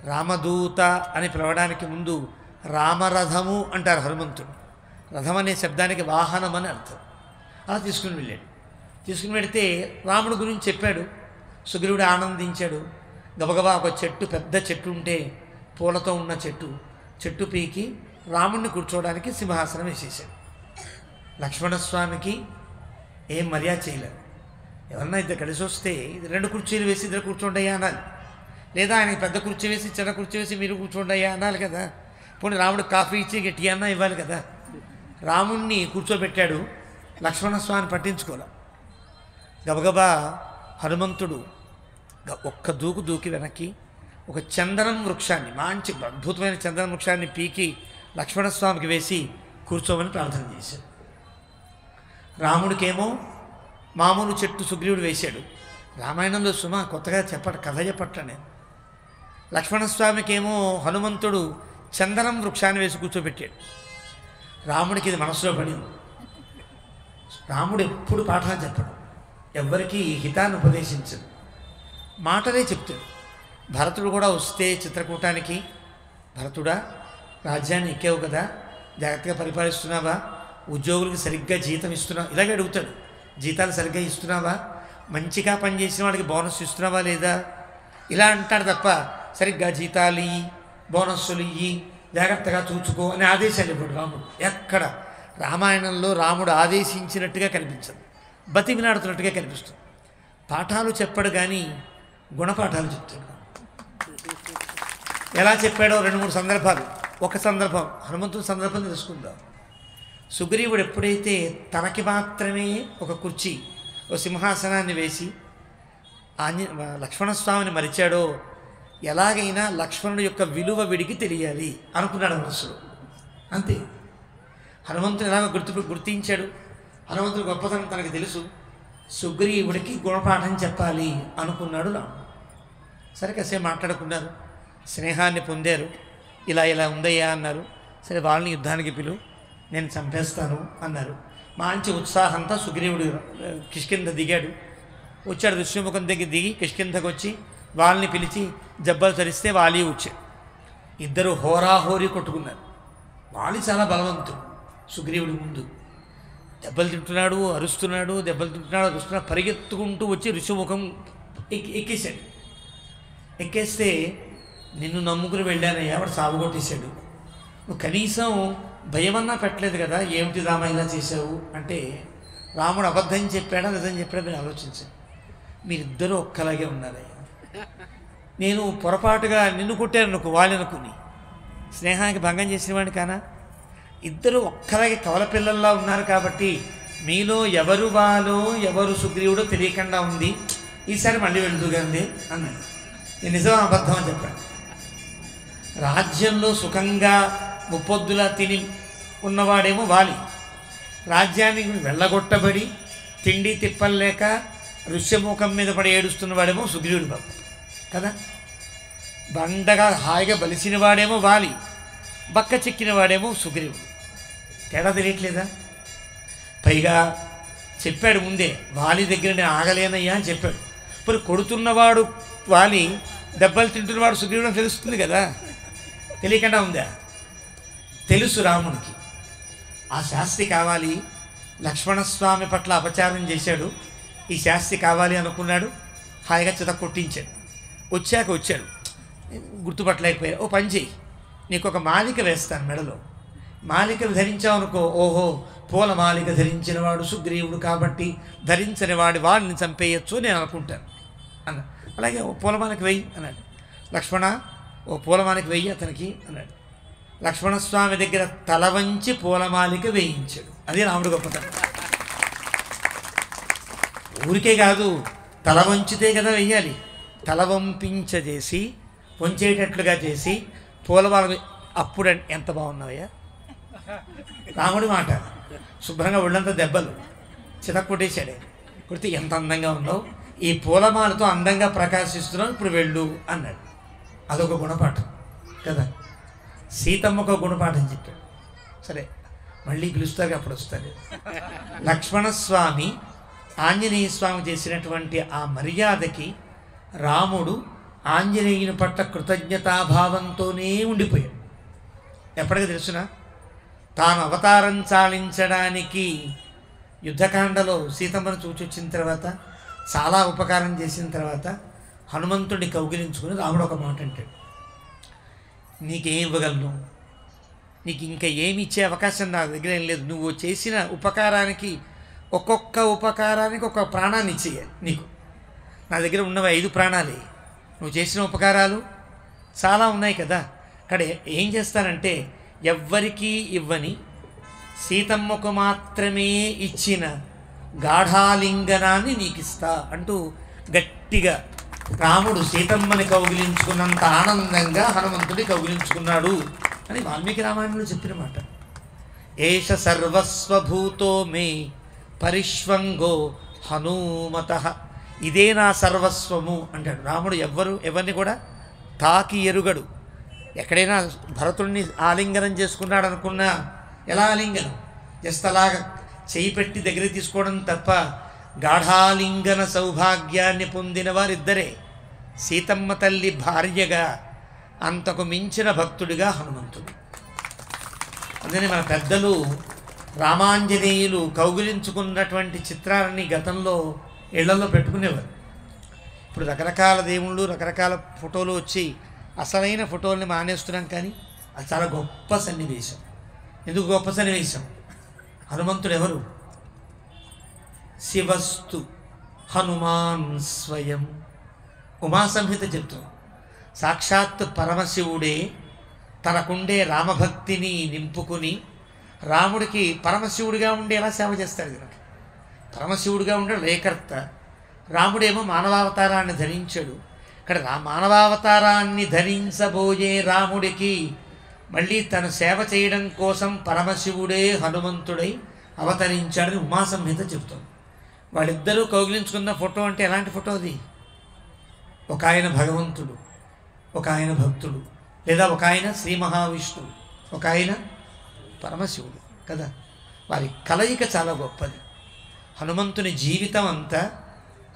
రామదూత అని పిలవడానికి ముందు రామరథము అంటారు హనుమంతుడు. రథం అనే శబ్దానికి వాహనం అని అర్థం. అలా తీసుకుని వెళ్ళాడు. తీసుకుని వెళితే రాముడి గురించి చెప్పాడు. సుగ్రీవుడు ఆనందించాడు. గబగబా ఒక చెట్టు, పెద్ద చెట్టు ఉంటే పూలతో ఉన్న చెట్టు పీకి రాముడిని కూర్చోవడానికి సింహాసనం వేసేసాడు. లక్ష్మణస్వామికి ఏం మర్యాద చేయలేదు. ఎవరన్నా ఇద్దరు కలిసి వస్తే 2 కుర్చీలు వేసి ఇద్దరు కూర్చోండయ్యా అనాలి, లేదా ఆయనకి పెద్ద కుర్చీ వేసి చిన్న కుర్చీ వేసి మీరు కూర్చోండయ్యా అనాలి కదా. పోనీ రాముడికి కాఫీ ఇచ్చి టీ అన్నా ఇవ్వాలి కదా. రాముణ్ణి కూర్చోబెట్టాడు. లక్ష్మణస్వామిని పట్టించుకోలే. గబగబా హనుమంతుడు ఒక్క దూకి వెనక్కి ఒక చందనం వృక్షాన్ని, మంచి అద్భుతమైన చందనం వృక్షాన్ని పీకి లక్ష్మణస్వామికి వేసి కూర్చోమని ప్రార్థన చేశాడు. రాముడికేమో మామూలు చెట్టు సుగ్రీవుడు వేశాడు. రామాయణంలో సుమా కొత్తగా కథ చెప్పట్లనే. లక్ష్మణస్వామికేమో హనుమంతుడు చందనం వృక్షాన్ని వేసి కూర్చోబెట్టాడు. రాముడికి ఇది మనసులో పడింది. రాముడు ఎప్పుడు పాఠాలు చెప్పడు, ఎవ్వరికీ హితాన్ని ఉపదేశించడు, మాటలే చెప్తాడు. భరతుడు కూడా వస్తే చిత్రకూటానికి, భరతుడా రాజ్యాన్ని ఎక్కావు కదా, జాగ్రత్తగా పరిపాలిస్తున్నావా, ఉద్యోగులకు సరిగ్గా జీతం ఇస్తున్నావా, ఇలాగే అడుగుతాడు. జీతాలు సరిగ్గా ఇస్తున్నావా, మంచిగా పనిచేసిన వాడికి బోనస్ ఇస్తున్నావా లేదా, ఇలా అంటాడు తప్ప సరిగ్గా జీతాలు ఇయ్యి, బోనస్సులు ఇయ్యి, జాగ్రత్తగా చూచుకో అని ఆదేశాలు ఇవ్వడు రాముడు. ఎక్కడ రామాయణంలో రాముడు ఆదేశించినట్టుగా కనిపించదు, బతిమిలాడుతున్నట్టుగా కనిపిస్తుంది. పాఠాలు చెప్పడు కానీ గుణపాఠాలు చెప్తాడు. ఎలా చెప్పాడో 2-3 సందర్భాలు. ఒక సందర్భం హనుమంతుడి సందర్భం తెలుసుకుందాం. సుగ్రీవుడు ఎప్పుడైతే తనకి మాత్రమే ఒక కుర్చీ, ఒక సింహాసనాన్ని వేసి లక్ష్మణస్వామిని మరిచాడో, ఎలాగైనా లక్ష్మణుడి యొక్క విలువ విడికి తెలియాలి అనుకున్నాడు మనసులో. అంతే. హనుమంతుడు ఎలాగో గుర్తించాడు. హనుమంతుడి గొప్పతనం తనకు తెలుసు. సుగ్రీవుడికి గుణపాఠం చెప్పాలి అనుకున్నాడు రాముడు. సరే కాసేపు మాట్లాడుకున్నారు, స్నేహాన్ని పొందారు. ఇలా ఉందయ్యా అన్నారు. సరే వాళ్ళని యుద్ధానికి పిలువు, నేను చంపేస్తాను అన్నారు. మంచి ఉత్సాహంతో సుగ్రీవుడు కిష్కింధ దిగాడు. వచ్చాడు, ఋష్యముఖం దగ్గర దిగి కిష్కింధకు వచ్చి వాళ్ళని పిలిచి జబ్బలు తరిస్తే వాలి వచ్చాడు. ఇద్దరు హోరాహోరీ కొట్టుకున్నారు. వాలి చాలా బలవంతుడు. సుగ్రీవుడి ముందు దెబ్బలు తింటున్నాడు, అరుస్తున్నాడు, పరిగెత్తుకుంటూ వచ్చి ఋష్యముఖం ఎక్కేశాడు. ఎక్కేస్తే నిన్ను నమ్ముకుని వెళ్ళానయ్యా, వాడు సాగుగొట్టేశాడు, నువ్వు కనీసం భయమన్నా పెట్టలేదు కదా, ఏమిటి రామ ఇలా చేశావు అంటే, రాముడు అబద్ధం చెప్పాడా నిజం చెప్పాడా మీరు ఆలోచించండి. మీరిద్దరూ ఒక్కలాగే ఉన్నారయ్యా. నేను పొరపాటుగా నిన్ను కొట్టాను వాళ్ళనుకుని స్నేహానికి భంగం చేసిన వాడిని కానా? ఇద్దరు ఒక్కలాగే కవలపిల్లల్లా ఉన్నారు కాబట్టి మీలో ఎవరు వాలో ఎవరు సుగ్రీవుడో తెలియకుండా ఉంది, ఈసారి మళ్ళీ వెళ్దుగాంది అన్నాడు. నేను నిజం అబద్ధం అని చెప్పాను. రాజ్యంలో సుఖంగా ముప్పొద్దులా తిని ఉన్నవాడేమో వాలి, రాజ్యానికి వెళ్ళగొట్టబడి తిండి తిప్పలేక ఋష్యముఖం మీద పడి ఏడుస్తున్నవాడేమో సుగ్రీవుడు బాబు కదా. బండగా హాయిగా బలిసిన వాడేమో వాలి, బక్క చెక్కిన వాడేమో సుగ్రీవుడు. తేడా తెలియట్లేదా? పైగా చెప్పాడు ముందే, వాలి దగ్గర నేను ఆగలేనయ్యా అని చెప్పాడు. ఇప్పుడు కొడుతున్నవాడు వాలి, దెబ్బలు తింటున్నవాడు సుగ్రీవుడు తెలుస్తుంది కదా, తెలియకుండా ఉందా? తెలుసు రాముడికి. ఆ శాస్త్రి కావాలి, లక్ష్మణస్వామి పట్ల అపచారం చేశాడు, ఈ శాస్త్రి కావాలి అనుకున్నాడు, హాయిగా చిత కొట్టించాడు. వచ్చాడు, గుర్తుపట్టలేకపోయాడు. ఓ పని చేయి, నీకు ఒక మాలిక వేస్తాను మెడలో, మాలికలు ధరించావనుకో, ఓహో పూల మాలిక ధరించినవాడు సుగ్రీవుడు కాబట్టి ధరించని వాడిని చంపేయచ్చు నేను అనుకుంటాను అన్న. అలాగే ఓ పూలమాలిక వెయ్యి అన్నాడు. లక్ష్మణ ఓ పూలమాలిక వెయ్యి అతనికి అన్నాడు. లక్ష్మణస్వామి దగ్గర తల వంచి పూలమాలిక వేయించాడు. అది రాముడు గొప్పతనం. ఊరికే కాదు, తల వంచితే కదా వెయ్యాలి. తల వంపించజేసి వంచేటట్లుగా చేసి పూలమాల. అప్పుడు ఎంత బాగున్నావయ్యా రాముడి మాట. శుభ్రంగా ఒళ్ళంతా దెబ్బలు, చితక్కొట్టేశాడే. కొడితే ఎంత అందంగా ఉన్నావు, ఈ పూలమాలతో అందంగా ప్రకాశిస్తున్నావు, ఇప్పుడు వెళ్ళు అన్నాడు. అదొక గుణపాఠం కదా. సీతమ్మకు ఒక గుణపాఠం చెప్పాడు. సరే మళ్ళీ పిలుస్తారు, అప్పుడు వస్తారు. లక్ష్మణస్వామి ఆంజనేయ స్వామి చేసినటువంటి ఆ మర్యాదకి రాముడు ఆంజనేయుని పట్ల కృతజ్ఞతాభావంతోనే ఉండిపోయాడు. ఎప్పటికీ తెలుసునా, తాను అవతారం చాలించడానికి యుద్ధకాండలో సీతమ్మను చూచొచ్చిన తర్వాత, చాలా ఉపకారం చేసిన తర్వాత హనుమంతుడిని కౌగిలించుకుని రాముడు ఒక మాట అంటాడు, నీకేం ఇవ్వగలను, నీకు ఇంకా ఏమి ఇచ్చే అవకాశం నా దగ్గర ఏం లేదు. నువ్వు చేసిన ఉపకారానికి, ఒక్కొక్క ఉపకారానికి ఒక ప్రాణాన్ని ఇచ్చేయాలి నీకు. నా దగ్గర ఉన్నవి 5 ప్రాణాలే. నువ్వు చేసిన ఉపకారాలు చాలా ఉన్నాయి కదా. అక్కడ ఏం చేస్తానంటే, ఎవ్వరికీ ఇవ్వని సీతమ్మకు మాత్రమే ఇచ్చిన గాఢాలింగనాన్ని నీకు ఇస్తా అంటూ గట్టిగా రాముడు సీతమ్మని కౌగిలించుకున్నంత ఆనందంగా హనుమంతుడి కౌగిలించుకున్నాడు అని వాల్మీకి రామాయణంలో చెప్పిన మాట. ఏష సర్వస్వభూతో మే పరిష్వంగో హనుమత. ఇదే నా సర్వస్వము అంటాడు రాముడు. ఎవరిని కూడా తాకి ఎరుగడు. ఎక్కడైనా భరతుడిని ఆలింగనం చేసుకున్నాడు అనుకున్నా, ఎలా ఆలింగనం, జస్ట్ అలాగా చేయి పెట్టి దగ్గర తీసుకోవడం తప్ప, గాఢాలింగన సౌభాగ్యాన్ని పొందిన వారిద్దరే. సీతమ్మ తల్లి భార్యగా, అంతకు మించిన భక్తుడిగా హనుమంతుడు. అందుకని మన పెద్దలు రామాంజనేయులు కౌగిలించుకున్నటువంటి చిత్రాలని గతంలో ఇళ్లలో పెట్టుకునేవారు. ఇప్పుడు రకరకాల దేవుళ్ళు, రకరకాల ఫోటోలు వచ్చి అసలైన ఫోటోల్ని మానేస్తున్నాం. కానీ అది చాలా గొప్ప సన్నివేశం. ఎందుకు గొప్ప సన్నివేశం? హనుమంతుడు ఎవరు? శివస్తు హనుమాన్ స్వయం. ఉమాసంహిత చెప్తున్నాం. సాక్షాత్ పరమశివుడే తనకుండే రామభక్తిని నింపుకుని, రాముడికి పరమశివుడిగా ఉండి ఎలా సేవ చేస్తాడు కనుక, పరమశివుడిగా ఉండే లేకర్త. రాముడేమో మానవావతారాన్ని ధరించాడు. ఇక్కడ మానవావతారాన్ని ధరించబోయే రాముడికి మళ్ళీ తను సేవ చేయడం కోసం పరమశివుడే హనుమంతుడై అవతరించాడని ఉమాసంహిత చెబుతాం. వాళ్ళిద్దరూ కౌగిలించుకున్న ఫోటో అంటే ఎలాంటి ఫోటో అది? ఒక ఆయన భగవంతుడు, ఒక ఆయన భక్తుడు, లేదా ఒక ఆయన శ్రీ మహావిష్ణువు, ఒక ఆయన పరమశివుడు కదా. వారి కలయిక చాలా గొప్పది. హనుమంతుని జీవితం అంతా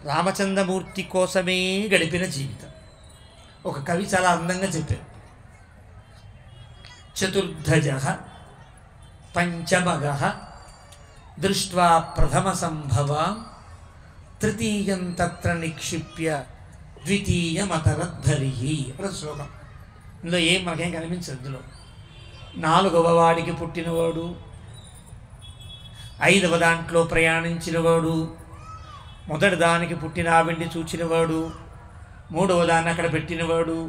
రామచంద్రమూర్తి కోసమే గడిపిన జీవితం. ఒక కవి చాలా అందంగా చెప్పారు, చతుర్ధజ పంచమగ దృష్ట్వా ప్రథమ సంభవాం తృతీయం తత్ర నిక్షిప్య ద్వితీయమతరద్ధరి అన్న శ్లోకం. ఇందులో మనకేం కనిపించదు. ఇందులో 4వ వాడికి పుట్టినవాడు, 5వ దాంట్లో ప్రయాణించినవాడు, మొదటి దానికి పుట్టిన ఆవిడ్ని చూచినవాడు, 3వ దాన్ని అక్కడ పెట్టినవాడు,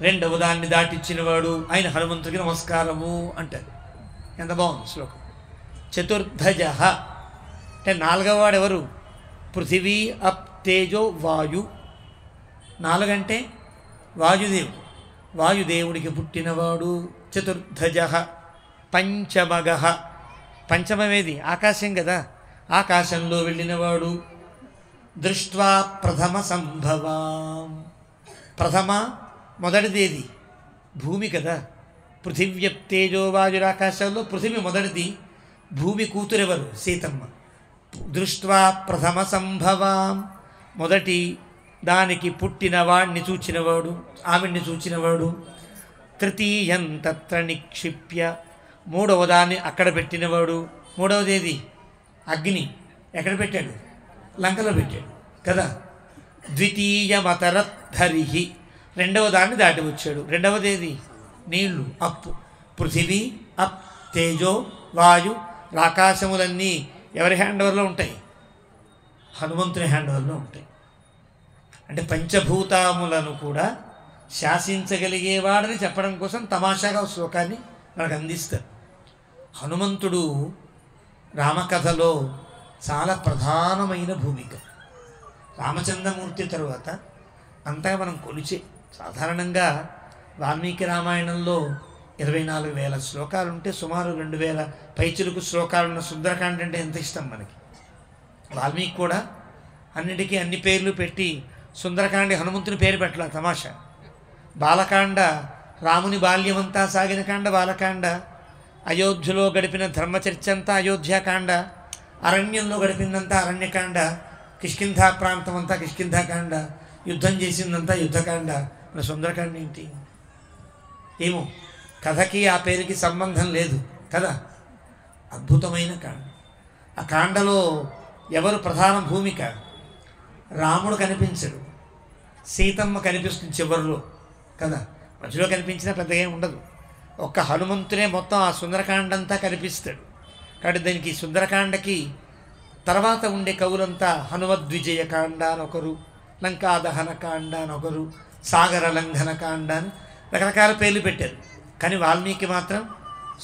2వ దాన్ని దాటిచ్చినవాడు, ఆయన హనుమంతుడికి నమస్కారము అంటారు. ఎంత బాగుంది శ్లోకం. చతుర్ధజ అంటే 4వ వాడు ఎవరు? పృథివీ అప్ తేజో వాయు. 4 అంటే వాయుదేవుడు. వాయుదేవుడికి పుట్టినవాడు చతుర్ధజ. పంచమగ, పంచమమేది ఆకాశం కదా, ఆకాశంలో వెళ్ళినవాడు. దృష్ట్వా ప్రథమ సంభవాం, ప్రథమ మొదటిదేది భూమి కదా. పృథివ్యప్తేజో వాయురాకాశాల్లో పృథివీ మొదటిది, భూమి కూతురెవరు? సీతమ్మ. దృష్ట్వా ప్రథమ సంభవాం, మొదటి దానికి పుట్టిన వాడిని చూచినవాడు, ఆవిడ్ని చూచినవాడు. తృతీయం తత్ర నిక్షిప్య, మూడవ దాన్ని అక్కడ పెట్టినవాడు. మూడవది ఏది? అగ్ని. ఎక్కడ పెట్టాడు? లంకలో పెట్టాడు కదా. ద్వితీయమతరద్ధరి, రెండవ దాన్ని దాటి వచ్చాడు. రెండవది ఏది? నీళ్లు, అప్పు. పృథివీ, అప్, తేజో, వాయు, ఆకాశములన్నీ ఎవరి హ్యాండ్ ఓవర్లో ఉంటాయి? హనుమంతుని హ్యాండ్ ఓవర్లో ఉంటాయి. అంటే పంచభూతాములను కూడా శాసించగలిగేవాడని చెప్పడం కోసం తమాషాగా శ్లోకాన్ని మనకు అందిస్తారు. హనుమంతుడు రామకథలో చాలా ప్రధానమైన భూమిక. రామచంద్రమూర్తి తరువాత అంతగా మనం కొలిచే సాధారణంగా వాల్మీకి రామాయణంలో 24,000 శ్లోకాలు ఉంటే సుమారు 2,000 పైచిలుకు శ్లోకాలున్న సుందరకాండ అంటే ఎంత ఇష్టం మనకి. వాల్మీకి కూడా అన్నిటికీ అన్ని పేర్లు పెట్టి సుందరకాండ హనుమంతుని పేరు పెట్టాల. తమాషా. బాలకాండ రాముని బాల్యమంతా సాగిన కాండ బాలకాండ, అయోధ్యలో గడిపిన ధర్మచర్చ అంతా అయోధ్యాకాండ, అరణ్యంలో గడిపిందంతా అరణ్యకాండ, కిష్కింధా ప్రాంతం అంతా కిష్కింధాకాండ, యుద్ధం చేసిందంతా యుద్ధకాండ. మన సుందరకాండ ఏంటి? ఏమో, కథకి ఆ పేరుకి సంబంధం లేదు కదా. అద్భుతమైన కాండ. ఆ కాండలో ఎవరు ప్రధాన భూమిక? రాముడు కనిపించడు, సీతమ్మ కనిపిస్తుంది చివరిలో కదా. మధ్యలో కనిపించినా పెద్దగా ఏమి ఉండదు. ఒక్క హనుమంతునే మొత్తం ఆ సుందరకాండ అంతా కనిపిస్తాడు. కాబట్టి దానికి సుందరకాండకి తర్వాత ఉండే కవులంతా హనుమద్విజయ కాండ అని ఒకరు, లంకాదహన కాండ అని ఒకరు, సాగర లంఘన కాండ అని రకరకాల పేర్లు పెట్టారు. కానీ వాల్మీకి మాత్రం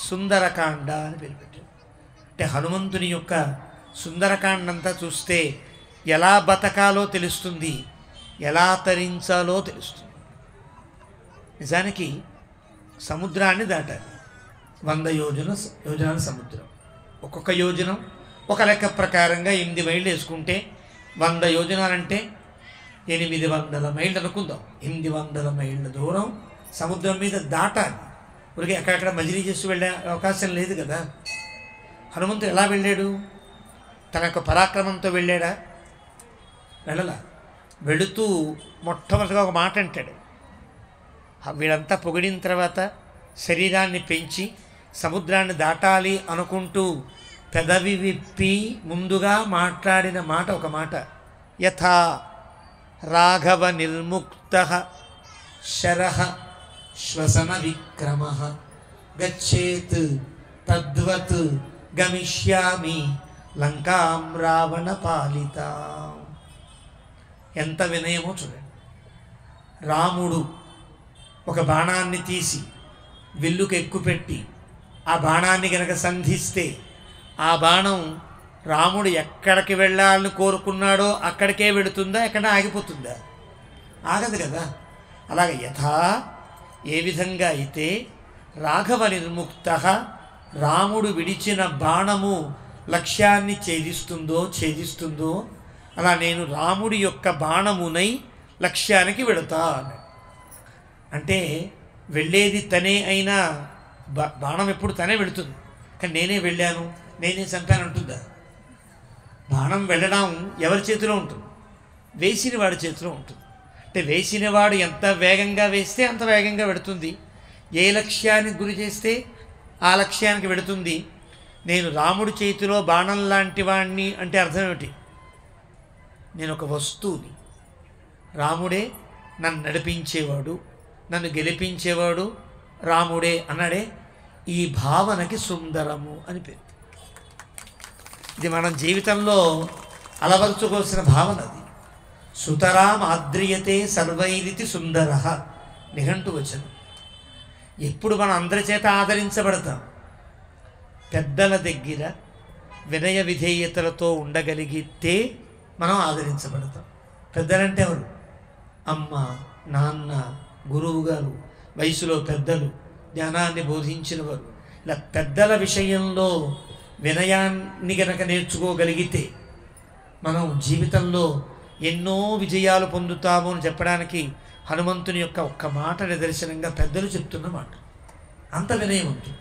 సుందరకాండ అని పేరు పెట్టారు. అంటే హనుమంతుని యొక్క సుందరకాండ అంతా చూస్తే ఎలా బతకాలో తెలుస్తుంది, ఎలా తరించాలో తెలుస్తుంది. నిజానికి సముద్రాన్ని దాటాలి. 100 యోజనాల సముద్రం. ఒక్కొక్క యోజనం ఒక లెక్క ప్రకారంగా 8 మైళ్ళు వేసుకుంటే 100 యోజనాలంటే 800 మైళ్ళు అనుకుందాం. 800 మైళ్ళ దూరం సముద్రం మీద దాటాలి. ఊరికి అక్కడక్కడ మజిలీ చేసి వెళ్ళే అవకాశం లేదు కదా. హనుమంతుడు ఎలా వెళ్ళాడు? తన యొక్క పరాక్రమంతో వెళ్ళాడా? వెళ్ళలా. వెళుతూ మొట్టమొదటిగా ఒక మాట అంటాడు. వీడంతా పొగిడిన తర్వాత శరీరాన్ని పెంచి సముద్రాన్ని దాటాలి అనుకుంటూ పెదవి విప్పి ముందుగా మాట్లాడిన మాట ఒక మాట. యథా రాఘవ నిర్ముక్త శరః శ్వసన విక్రమ గచ్చేత్ తద్వత్ గమిష్యామి లంకాం రావణ పాలిత. ఎంత వినయమో చూడండి. రాముడు ఒక బాణాన్ని తీసి విల్లుకు ఎక్కుపెట్టి ఆ బాణాన్ని గనక సంధిస్తే ఆ బాణం రాముడు ఎక్కడికి వెళ్ళాలని కోరుకున్నాడో అక్కడికే వెళుతుందా, ఎక్కడ ఆగిపోతుందా? ఆగదు కదా. అలాగే యథా ఏ విధంగా అయితే రాఘవ నిర్ముక్త రాముడు విడిచిన బాణము లక్ష్యాన్ని ఛేదిస్తుందో అలా నేను రాముడి యొక్క బాణమునై లక్ష్యానికి వెళుతా. అంటే వెళ్ళేది తనే అయినా బాణం ఎప్పుడు తనే వెళుతుంది. కానీ నేనే వెళ్ళాను, నేనే చంపాను అంటుందా? బాణం వెళ్ళడం ఎవరి చేతిలో ఉంటుంది? వేసిన వాడి చేతిలో ఉంటుంది. అంటే వేసినవాడు ఎంత వేగంగా వేస్తే అంత వేగంగా వెళుతుంది. ఏ లక్ష్యానికి గురి చేస్తే ఆ లక్ష్యానికి వెళుతుంది. నేను రాముడి చేతిలో బాణం లాంటి వాడిని అంటే అర్థం ఏమిటి? నేను ఒక వస్తువుని, రాముడే నన్ను నడిపించేవాడు, నన్ను గెలిపించేవాడు రాముడే అన్నాడే. ఈ భావనకి సుందరము అని పేరు. ఇది మనం జీవితంలో అలవరుచుకోవాల్సిన భావన. అది సుతరాం ఆద్రియతే సర్వైరితి సుందర నిఘంటు వచనం. ఎప్పుడు మనం అందరి చేత ఆదరించబడతాం? పెద్దల దగ్గర వినయ విధేయతలతో ఉండగలిగితే మనం ఆదరించబడతాం. పెద్దలంటే ఎవరు? అమ్మ, నాన్న, గురువు గారు, వయసులో పెద్దలు, జ్ఞానాన్ని బోధించిన వారు. ఇలా పెద్దల విషయంలో వినయాన్ని గనక నేర్చుకోగలిగితే మనం జీవితంలో ఎన్నో విజయాలు పొందుతాము అని చెప్పడానికి హనుమంతుని యొక్క ఒక్క మాట నిదర్శనంగా పెద్దలు చెప్తున్న మాట. అంత వినయవంతుడు.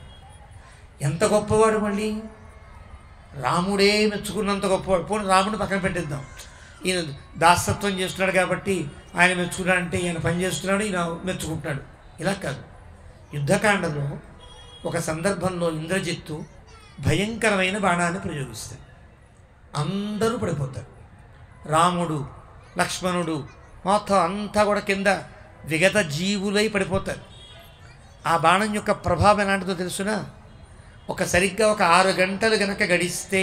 ఎంత గొప్పవాడు! మళ్ళీ రాముడే మెచ్చుకున్నంత గొప్పవాడు. పోనీ రాముడిని పక్కన పెట్టిద్దాం. ఈయన దాసత్వం చేస్తున్నాడు కాబట్టి ఆయన మెచ్చుకున్నాడంటే ఈయన పని చేస్తున్నాడు, ఈయన మెచ్చుకుంటున్నాడు. ఇలా కాదు. యుద్ధకాండలో ఒక సందర్భంలో ఇంద్రజిత్తు భయంకరమైన బాణాన్ని ప్రయోగిస్తాడు. అందరూ పడిపోతారు. రాముడు, లక్ష్మణుడు మొత్తం అంతా కూడా కింద విగత జీవులై పడిపోతారు. ఆ బాణం యొక్క ప్రభావం ఎలాంటిదో తెలుసునా? సరిగ్గా 6 గంటలు గనక గడిస్తే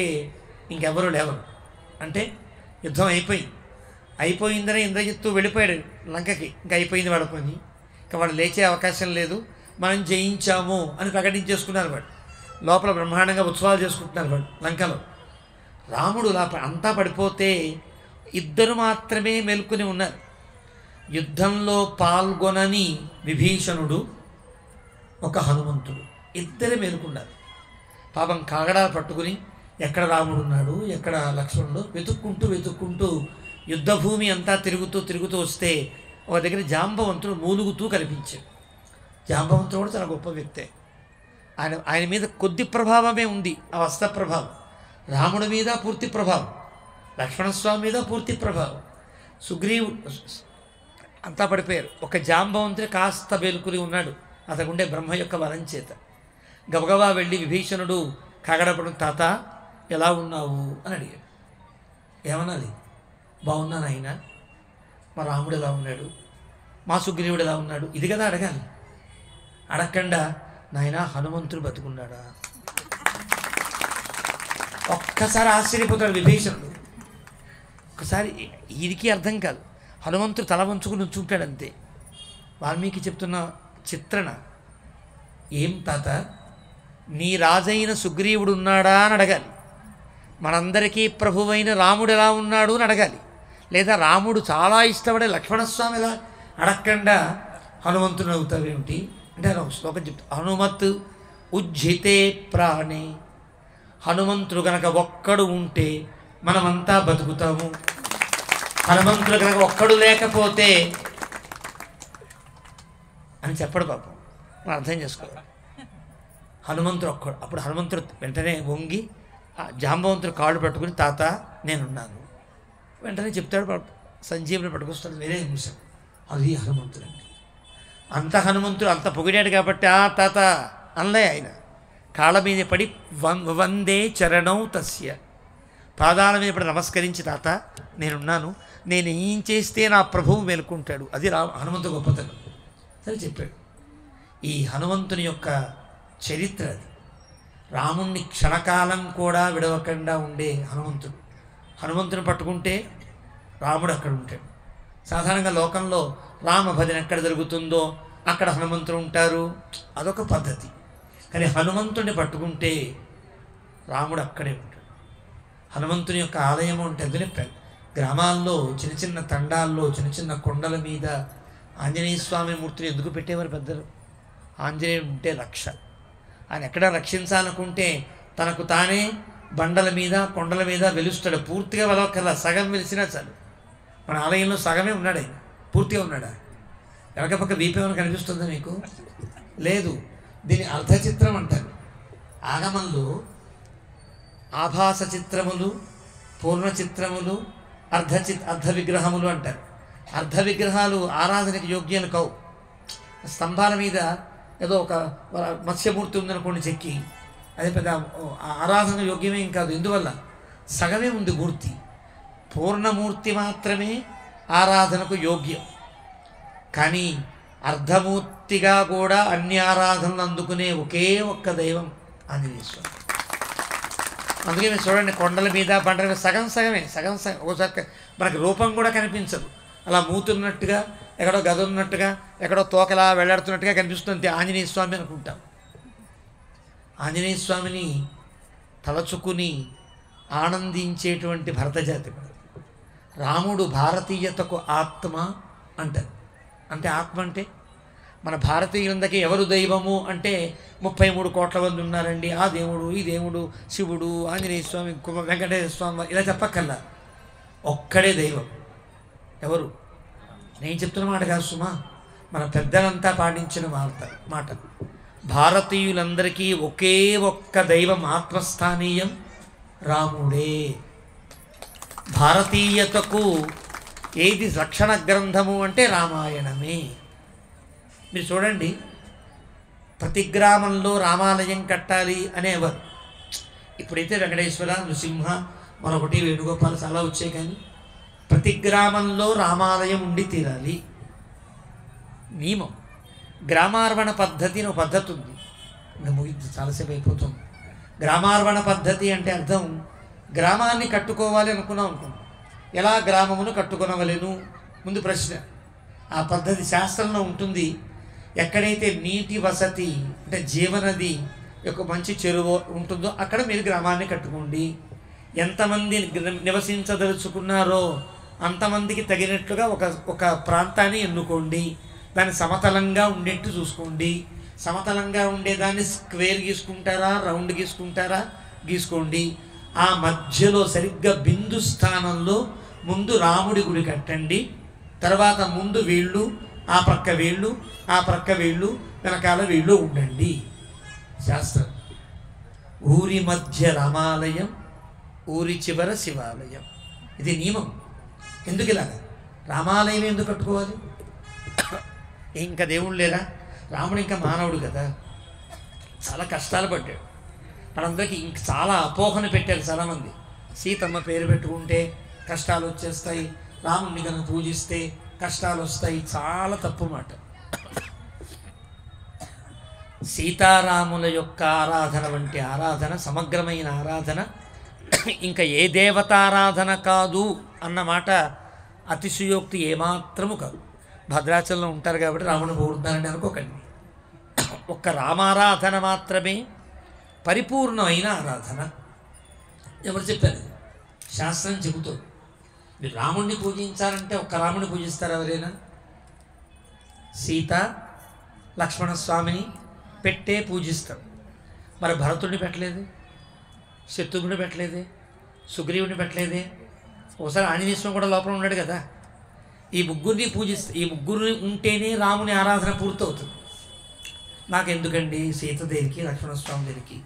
ఇంకెవరు లేవరు. అంటే యుద్ధం అయిపోయిందనే ఇంద్రజిత్తు వెళ్ళిపోయాడు లంకకి. ఇంకా అయిపోయింది వాడు పని, ఇంకా వాడు లేచే అవకాశం లేదు, మనం జయించాము అని ప్రకటించేసుకున్నారు. వాడు లోపల బ్రహ్మాండంగా ఉత్సవాలు చేసుకుంటున్నారు వాడు లంకలో. రాముడు అంతా పడిపోతే 2 మాత్రమే మెలుకుని ఉన్నారు. యుద్ధంలో పాల్గొనని విభీషణుడు, ఒక హనుమంతుడు, 2 మేలుకున్నారు. పాపం కాగడాలు పట్టుకుని ఎక్కడ రాముడు ఉన్నాడు, ఎక్కడ లక్ష్మణుడు వెతుక్కుంటూ యుద్ధభూమి అంతా తిరుగుతూ వస్తే ఒక దగ్గర జాంబవంతుడు మూలుగుతూ కనిపించాడు. జాంబవంతుడు కూడా చాలా గొప్ప వ్యక్తే. ఆయన మీద కొద్ది ప్రభావమే ఉంది, ఆ వస్త్ర ప్రభావం. రాముడి మీద పూర్తి ప్రభావం, లక్ష్మణస్వామి మీద పూర్తి ప్రభావం. సుగ్రీవుడు అంతా పడిపోయారు. ఒక జాంబవంతుడు కాస్త వేలుకుని ఉన్నాడు, అతగుండే బ్రహ్మ యొక్క వరం చేత. గబగబా వెళ్ళి విభీషణుడు కాగడపడు, తాత ఎలా ఉన్నావు అని అడిగాడు. ఏమన్నది? బాగున్నాను ఆయన. మా రాముడు ఎలా ఉన్నాడు, మా సుగ్రీవుడు ఎలా ఉన్నాడు, ఇది కదా అడగాలి. అడగకుండా నాయన హనుమంతుడు బతుకున్నాడా? ఒక్కసారి ఆశ్చర్యపోతాడు విభీషణుడు. ఒకసారి ఈడికి అర్థం కాదు. హనుమంతుడు తల వంచుకుని ఉంచుంటాడు అంతే. వాల్మీకి చెప్తున్న చిత్రణ, ఏం తాత నీ రాజైన సుగ్రీవుడు ఉన్నాడా అని అడగాలి. మనందరికీ ప్రభువైన రాముడు ఎలా ఉన్నాడు అని అడగాలి. లేదా రాముడు చాలా ఇష్టపడే లక్ష్మణస్వామి ఎలా అడగకుండా హనుమంతుడు అవుతావేమిటి అంటే ఆయన ఒక శ్లోకం చెప్తా. హనుమత్ ఉజ్జితే ప్రాణే, హనుమంతుడు కనుక ఒక్కడు ఉంటే మనమంతా బతుకుతాము. హనుమంతుడు కనుక ఒక్కడు లేకపోతే అని చెప్పడు పాపం, మనం అర్థం చేసుకోవాలి. హనుమంతుడు ఒక్కడు. అప్పుడు హనుమంతుడు వెంటనే వంగి జాంబవంతుడు కాళ్ళు పట్టుకుని, తాత నేనున్నాను వెంటనే చెప్తాడు. సంజీవుని పట్టుకొస్తాడు. వేరే నిమిషం అది హనుమంతుడు అండి. అంత హనుమంతుడు అంత పొగిడాడు కాబట్టి ఆ తాత అనలే. ఆయన కాళ్ళ మీద పడి వందే చరణం తస్య, పాదాల మీద పడి నమస్కరించి, తాత నేనున్నాను, నేను ఏం చేస్తే నా ప్రభువు మేలుకుంటాడు, అది హనుమంతుడు గొప్పతనం సరే చెప్పాడు. ఈ హనుమంతుని యొక్క చరిత్ర అది. రాముణ్ణి క్షణకాలం కూడా విడవకుండా ఉండే హనుమంతుడు. హనుమంతుని పట్టుకుంటే రాముడు అక్కడ ఉంటాడు. సాధారణంగా లోకంలో రామభజన ఎక్కడ జరుగుతుందో అక్కడ హనుమంతుడు ఉంటారు, అదొక పద్ధతి. కానీ హనుమంతుడిని పట్టుకుంటే రాముడు అక్కడే ఉంటాడు. హనుమంతుని యొక్క ఆలయం అంటే అందులో గ్రామాల్లో చిన్న చిన్న తండాల్లో చిన్న కొండల మీద ఆంజనేయ స్వామి మూర్తిని ఎందుకు పెట్టేవారు పెద్దలు? ఆంజనేయుడు ఉంటే రక్ష. ఆయన ఎక్కడ రక్షించాలనుకుంటే తనకు తానే బండల మీద కొండల మీద వెలుస్తాడు. పూర్తిగా వెలవక్కర్లా, సగం వెలిసినా చాలు. మన ఆలయంలో సగమే ఉన్నాడు ఆయన, పూర్తిగా ఉన్నాడా? వెనక పక్క వీపేమని కనిపిస్తుందా మీకు? లేదు. దీన్ని అర్ధచిత్రం అంటారు. ఆగమంలో ఆభాస చిత్రములు, పూర్ణ చిత్రములు, అర్ధ విగ్రహములు అంటారు. అర్ధ విగ్రహాలు ఆరాధనకి యోగ్యాలు కావు. స్తంభాల మీద ఏదో ఒక మత్స్యమూర్తి ఉందనుకోండి చెక్కి, అదే పెద్ద ఆరాధన యోగ్యమేం కాదు. ఎందువల్ల? సగమే ఉంది మూర్తి. పూర్ణమూర్తి మాత్రమే ఆరాధనకు యోగ్యం. కానీ అర్ధమూర్తిగా కూడా అన్ని ఆరాధనలు అందుకునే ఒకే ఒక్క దైవం ఆంజనేయ స్వామి. అందుకే మీరు చూడండి, కొండల మీద బండల మీద సగమే ఒకసారి మనకి రూపం కూడా కనిపించదు. అలా మూతున్నట్టుగా, ఎక్కడో గది ఉన్నట్టుగా, ఎక్కడో తోకలా వెళ్లాడుతున్నట్టుగా కనిపిస్తుంది. ఆంజనేయ స్వామి అనుకుంటాం. ఆంజనేయ స్వామిని తలచుకుని ఆనందించేటువంటి భరతజాతి. రాముడు భారతీయతకు ఆత్మ అంటారు. అంటే ఆత్మ అంటే మన భారతీయులందరికీ ఎవరు దైవము అంటే 33 కోట్ల మంది ఉన్నారండి, ఆ దేవుడు ఈ దేవుడు శివుడు ఆంజనేయ స్వామి వెంకటేశ్వర స్వామి ఇలా చెప్పక్కల్లా. ఒక్కడే దైవం. ఎవరు? నేను చెప్తున్న మాట కాదు సుమా, మన పెద్దలంతా పాటించిన మాట. భారతీయులందరికీ ఒకే ఒక్క దైవం ఆత్మస్థానీయం రాముడే. భారతీయతకు ఏది లక్షణ గ్రంథము అంటే రామాయణమే. మీరు చూడండి, ప్రతి గ్రామంలో రామాలయం కట్టాలి అనేవారు. ఇప్పుడైతే వెంకటేశ్వర, నృసింహ, మరొకటి వేణుగోపాల చాలా వచ్చాయి. కానీ ప్రతి గ్రామంలో రామాలయం ఉండి తీరాలి నియమం. గ్రామార్వణ పద్ధతి అని ఒక పద్ధతి ఉంది. ఇంకా ముగించి చాలాసేపు అయిపోతుంది. గ్రామార్వణ పద్ధతి అంటే అర్థం గ్రామాన్ని కట్టుకోవాలి అనుకున్నాం. ఎలా గ్రామమును కట్టుకొనవలెను? ముందు ప్రశ్న. ఆ పద్ధతి శాస్త్రంలో ఉంటుంది. ఎక్కడైతే నీటి వసతి అంటే జీవనది యొక్క మంచి చెరువు ఉంటుందో అక్కడ మీరు గ్రామాన్ని కట్టుకోండి. ఎంతమంది నివసించదలుచుకున్నారో అంతమందికి తగినట్లుగా ఒక ప్రాంతాన్ని ఎన్నుకోండి. దాన్ని సమతలంగా ఉండేట్టు చూసుకోండి. సమతలంగా ఉండేదాన్ని స్క్వేర్ గీసుకుంటారా, రౌండ్ గీసుకుంటారా, గీసుకోండి. ఆ మధ్యలో సరిగ్గా బిందు స్థానంలో ముందు రాముడి గుడి కట్టండి. తర్వాత ముందు వీళ్ళు, ఆ ప్రక్క వీళ్ళు, ఆ ప్రక్క వీళ్ళు, వెనకాల వీళ్ళు ఉండండి. శాస్త్రం. ఊరి మధ్య రామాలయం, ఊరి చివర శివాలయం. ఇది నియమం. ఎందుకు ఇలాగ? రామాలయం ఎందుకు కట్టుకోవాలి? ఇంకా దేవుడు లేరా? రాముడు ఇంకా మానవుడు కదా, చాలా కష్టాలు పడ్డాడు. మనందరికీ ఇంక చాలా అపోహను పెట్టారు చాలామంది. సీతమ్మ పేరు పెట్టుకుంటే కష్టాలు వచ్చేస్తాయి, రాముడిని కనుక పూజిస్తే కష్టాలు వస్తాయి. చాలా తప్పు మాట. సీతారాముల యొక్క ఆరాధన వంటి ఆరాధన సమగ్రమైన ఆరాధన ఇంకా ఏ దేవతారాధన కాదు అన్నమాట అతిశయోక్తి ఏమాత్రము కాదు. భద్రాచలంలో ఉంటారు కాబట్టి రాముని పొగుడుతారని అనుకోకండి. ఒక్క రామారాధన మాత్రమే పరిపూర్ణమైన ఆరాధన. ఎవరు చెప్పారు? శాస్త్రం చెబుతుంది. మీరు రాముడిని పూజించాలంటే ఒక్క రాముడిని పూజిస్తారు ఎవరైనా? సీత లక్ష్మణస్వామిని పెట్టే పూజిస్తారు. మరి భరతుడిని పెట్టలేదే, శత్రుఘ్నుని పెట్టలేదే, సుగ్రీవుని పెట్టలేదే. ఒకసారి ఆంజనేయ స్వామి కూడా లోపల ఉన్నాడు కదా. ఈ ముగ్గురిని పూజిస్తే, ఈ ముగ్గురు ఉంటేనే రాముని ఆరాధన పూర్తవుతుంది. నాకెందుకండి సీతదేవికి, లక్ష్మణస్వామి దేవికి?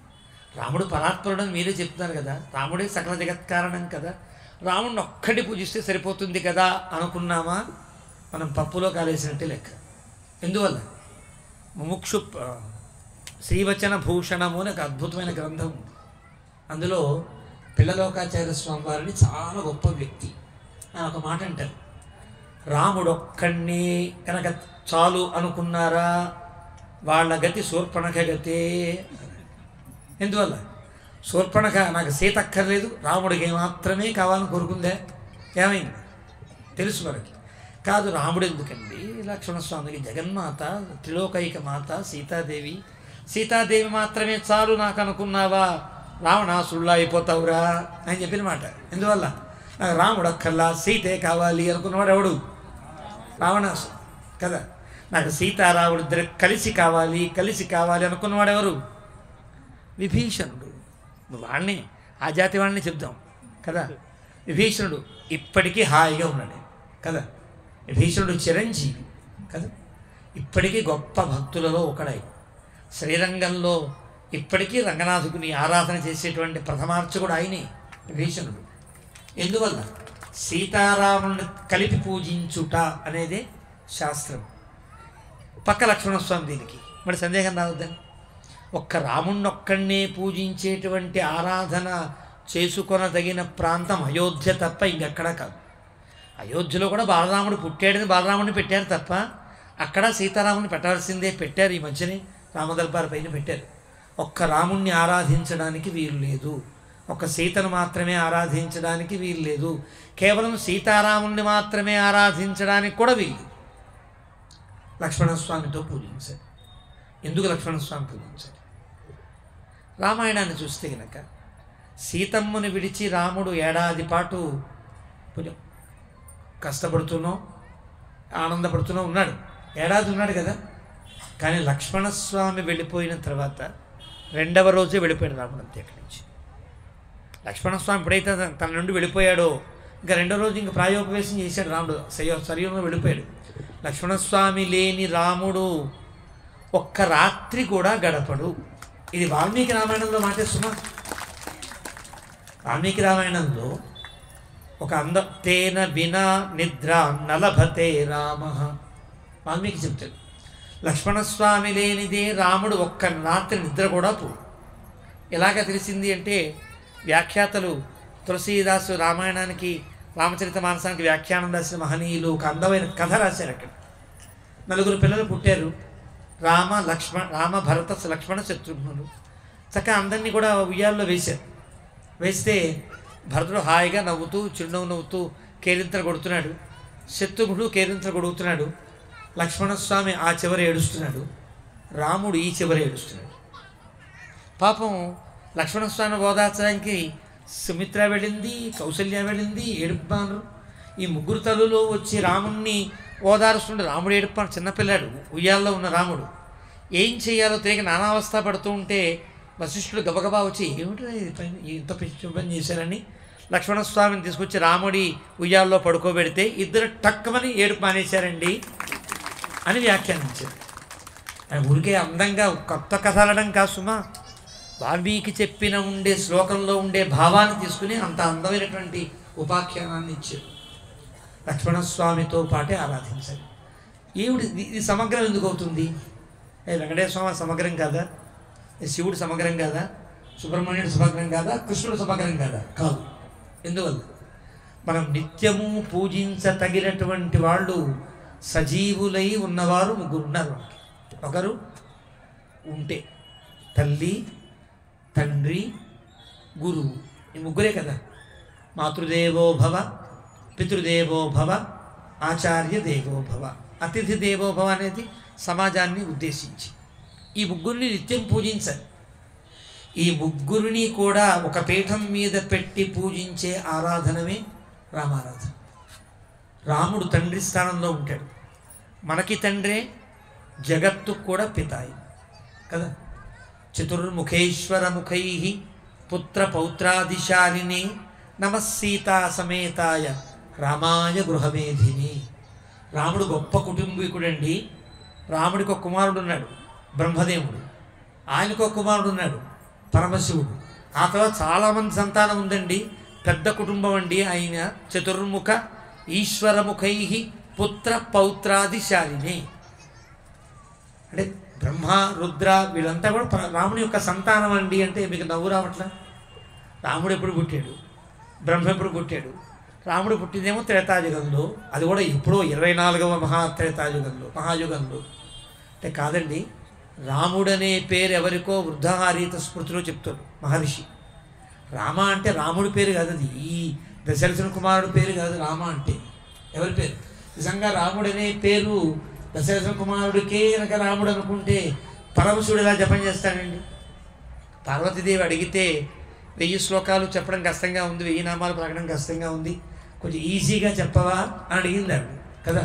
రాముడు పరాత్పరుడని మీరే చెప్తున్నారు కదా. రాముడే సకల జగత్కారణం కదా. రాముడిని ఒక్కటి పూజిస్తే సరిపోతుంది కదా అనుకున్నామా? మనం పప్పులో కాలేసినట్టే లెక్క. ఎందువల్ల? ముముక్షు శ్రీవచన భూషణము అని ఒక అద్భుతమైన గ్రంథం ఉంది. అందులో పిల్లలోకాచార్య స్వామి వారిని చాలా గొప్ప వ్యక్తి అని ఒక మాట అంటారు. రాముడు ఒక్కడినే కనుక చాలు అనుకున్నారా వాళ్ళ గతి శూర్పణఖ గతే. ఎందువల్ల? శూర్పణఖ నాకు సీత అక్కర్లేదు, రాముడికి ఏమాత్రమే కావాలని కోరుకుందే. ఏమైంది? తెలుసు మనకి. కాదు, రాముడు ఎందుకండి? లక్ష్మణస్వామికి జగన్మాత, త్రిలోకైక మాత సీతాదేవి. సీతాదేవి మాత్రమే చాలు నాకు అనుకున్నావా? రావణాసురులా అయిపోతావురా అని చెప్పిన మాట. ఎందువల్ల? నాకు రాముడు అక్కర్లా, సీతే కావాలి అనుకున్నవాడు ఎవడు? రావణాసుడు కదా. నాకు సీతారాముడు ఇద్దరు కలిసి కావాలి అనుకున్నవాడు ఎవరు? విభీషణుడు. వాడిని, ఆ జాతి వాడిని చెప్దాం కదా. విభీషణుడు ఇప్పటికీ హాయిగా ఉన్నాడు కదా. విభీషణుడు చిరంజీవి కదా. ఇప్పటికీ గొప్ప భక్తులలో ఒకడై శ్రీరంగంలో ఇప్పటికీ రంగనాథుని ఆరాధన చేసేటువంటి ప్రథమార్చకుడు ఆయనే విభీషణుడు. ఎందువల్ల? సీతారాముని కలిపి పూజించుట అనేదే శాస్త్రం. పక్క లక్ష్మణస్వామి దీనికి మరి సందేహం రావద్దని. ఒక్క రాముణ్ణి ఒక్కడినే పూజించేటువంటి ఆరాధన చేసుకొనదగిన ప్రాంతం అయోధ్య తప్ప ఇంకెక్కడా కాదు. అయోధ్యలో కూడా బాలరాముడు పుట్టాడని బాలరాముడిని పెట్టారు తప్ప అక్కడ సీతారాముని పెట్టాల్సిందే. పెట్టారు, ఈ మధ్యనే రామదర్బార్ పైన పెట్టారు. ఒక్క రాముణ్ణి ఆరాధించడానికి వీలు లేదు, ఒక్క సీతను మాత్రమే ఆరాధించడానికి వీలు లేదు, కేవలం సీతారాముణ్ణి మాత్రమే ఆరాధించడానికి కూడా వీలు. లక్ష్మణస్వామితో పూజించాలి. ఎందుకు లక్ష్మణస్వామి పూజించాలి? రామాయణాన్ని చూస్తే కనుక సీతమ్మను విడిచి రాముడు ఏడాది పాటు కొంచెం కష్టపడుతూనో ఆనందపడుతూనో ఉన్నాడు. ఏడాది ఉన్నాడు కదా. కానీ లక్ష్మణస్వామి వెళ్ళిపోయిన తర్వాత రెండవ రోజే వెళ్ళిపోయాడు రాముడు అంతే అక్కడి నుంచి. లక్ష్మణస్వామి ఎప్పుడైతే తన నుండి వెళ్ళిపోయాడో ఇంకా రెండో రోజు ఇంకా ప్రాయోపవేశం చేశాడు రాముడు. సరియోగా వెళ్ళిపోయాడు. లక్ష్మణస్వామి లేని రాముడు ఒక్క రాత్రి కూడా గడపడు. ఇది వాల్మీకి రామాయణంలో మాటే సుమా. వాల్మీకి రామాయణంలో ఒక తేన వినా నిద్ర నలభతే రామ వాల్మీకి చెప్తాడు. లక్ష్మణస్వామి లేనిదే రాముడు ఒక్క రాత్రి నిద్ర కూడా పోడు. ఎలాగ తెలిసింది అంటే వ్యాఖ్యాతలు తులసీదాసు రామాయణానికి రామచరిత మానసానికి వ్యాఖ్యానం రాసిన మహనీయులు ఒక అందమైన కథ రాశారు. అక్కడ 4 పిల్లలు పుట్టారు, రామ భరత లక్ష్మణ శత్రుఘ్నులు. చక్కగా అందరినీ కూడా ఉయ్యాల్లో వేశారు. వేస్తే భరతుడు హాయిగా నవ్వుతూ చిరునవ్వు నవ్వుతూ కేరింతలు కొడుతున్నాడు, శత్రుఘ్నుడు కేరింతలు కొడుతున్నాడు, లక్ష్మణస్వామి ఆ చివరి ఏడుస్తున్నాడు, రాముడు ఈ చివరి ఏడుస్తున్నాడు. పాపం లక్ష్మణస్వామి ఓదార్చడానికి సుమిత్ర వెళ్ళింది, కౌసల్య వెళ్ళింది, ఏడుపాను. ఈ 3 తల్లులు వచ్చి రాముణ్ణి ఓదారుస్తుంటే రాముడు ఏడుపాను. చిన్నపిల్లాడు, ఉయ్యాల్లో ఉన్న రాముడు ఏం చేయాలో తెలియక నానావస్థ పడుతూ ఉంటే వశిష్ఠుడు గబగబా వచ్చి ఏమిటో ఇంత పని చేశారని లక్ష్మణస్వామిని తీసుకొచ్చి రాముడి ఉయ్యాల్లో పడుకోబెడితే ఇద్దరు టక్కమని ఏడుపు మానేశారండి అని వ్యాఖ్యానించారు. ఊరికే అందంగా కొత్త కథ అనడం కాదు సుమా, వాల్మీకి చెప్పిన ఉండే శ్లోకంలో ఉండే భావాన్ని తీసుకుని అంత అందమైనటువంటి ఉపాఖ్యానాన్ని ఇచ్చారు. లక్ష్మణస్వామితో పాటే ఆరాధించాలి. ఇది సమగ్రం ఎందుకు అవుతుంది? వెంకటేశ్వర స్వామి సమగ్రం కాదా? శివుడు సమగ్రం కాదా? సుబ్రహ్మణ్యుడు సమగ్రం కాదా? కృష్ణుడు సమగ్రం కాదా? కాదు. ఎందువల్ల? మనం నిత్యము పూజించతగినటువంటి వాళ్ళు సజీవులై ఉన్నవారు 3 ఉన్నారు. ఒకరు ఉంటే తల్లి, తండ్రి, గురువు. ఈ 3 కదా. మాతృదేవో భవ, పితృదేవో భవ, ఆచార్య దేవో భవ. అతిథి దేవో భవ అనేది సమాజాన్ని ఉద్దేశించి ఈ 3 నిత్యం పూజించాలి. ఈ 3 కూడా ఒక పీఠం మీద పెట్టి పూజించే ఆరాధనమే రామారాధన. రాముడు తండ్రి స్థానంలో ఉంటాడు. మనకి తండ్రే, జగత్తుకు కూడా పితాయి కదా. చతుర్ముఖేశ్వరముఖై పుత్ర పౌత్రాదిశాలిని నమస్సీతా సమేతాయ రామాయ గృహమేధిని. రాముడు గొప్ప కుటుంబీకుడండి. రాముడికి ఒక కుమారుడు ఉన్నాడు, బ్రహ్మదేవుడు. ఆయనకు ఒక కుమారుడు ఉన్నాడు, పరమశివుడు. ఆ తర్వాత చాలామంది సంతానం ఉందండి, పెద్ద కుటుంబం అండి. ఆయన చతుర్ముఖ ఈశ్వరముఖై పుత్ర పౌత్రాదిశాలిని. అంటే బ్రహ్మ, రుద్ర వీళ్ళంతా కూడా రాముని యొక్క సంతానం అండి. అంటే మీకు నవ్వు రావట్లా? రాముడు ఎప్పుడు పుట్టాడు? బ్రహ్మ ఎప్పుడు పుట్టాడు? రాముడు పుట్టిందేమో త్రేతాయుగంలో, అది కూడా ఎప్పుడో 24వ మహాయుగంలో. అంటే కాదండి, రాముడనే పేరు ఎవరికో వృద్ధాహారీత స్మృతిలో చెప్తాడు మహర్షి. రామ అంటే రాముడి పేరు కాదు, అది ఈ దశరథుని కుమారుడి పేరు కాదు. రామ అంటే ఎవరి పేరు? నిజంగా రాముడనే పేరు దశరథుని కుమారుడికే కనుక రాముడు అనుకుంటే పరమశివుడు ఎలా జపం చేస్తాడండి? పార్వతీదేవి అడిగితే 1000 శ్లోకాలు చెప్పడం కష్టంగా ఉంది, 1000 నామాలు పలకడం కష్టంగా ఉంది, కొంచెం ఈజీగా చెప్పవా అని అడిగింది ఆవిడ కదా.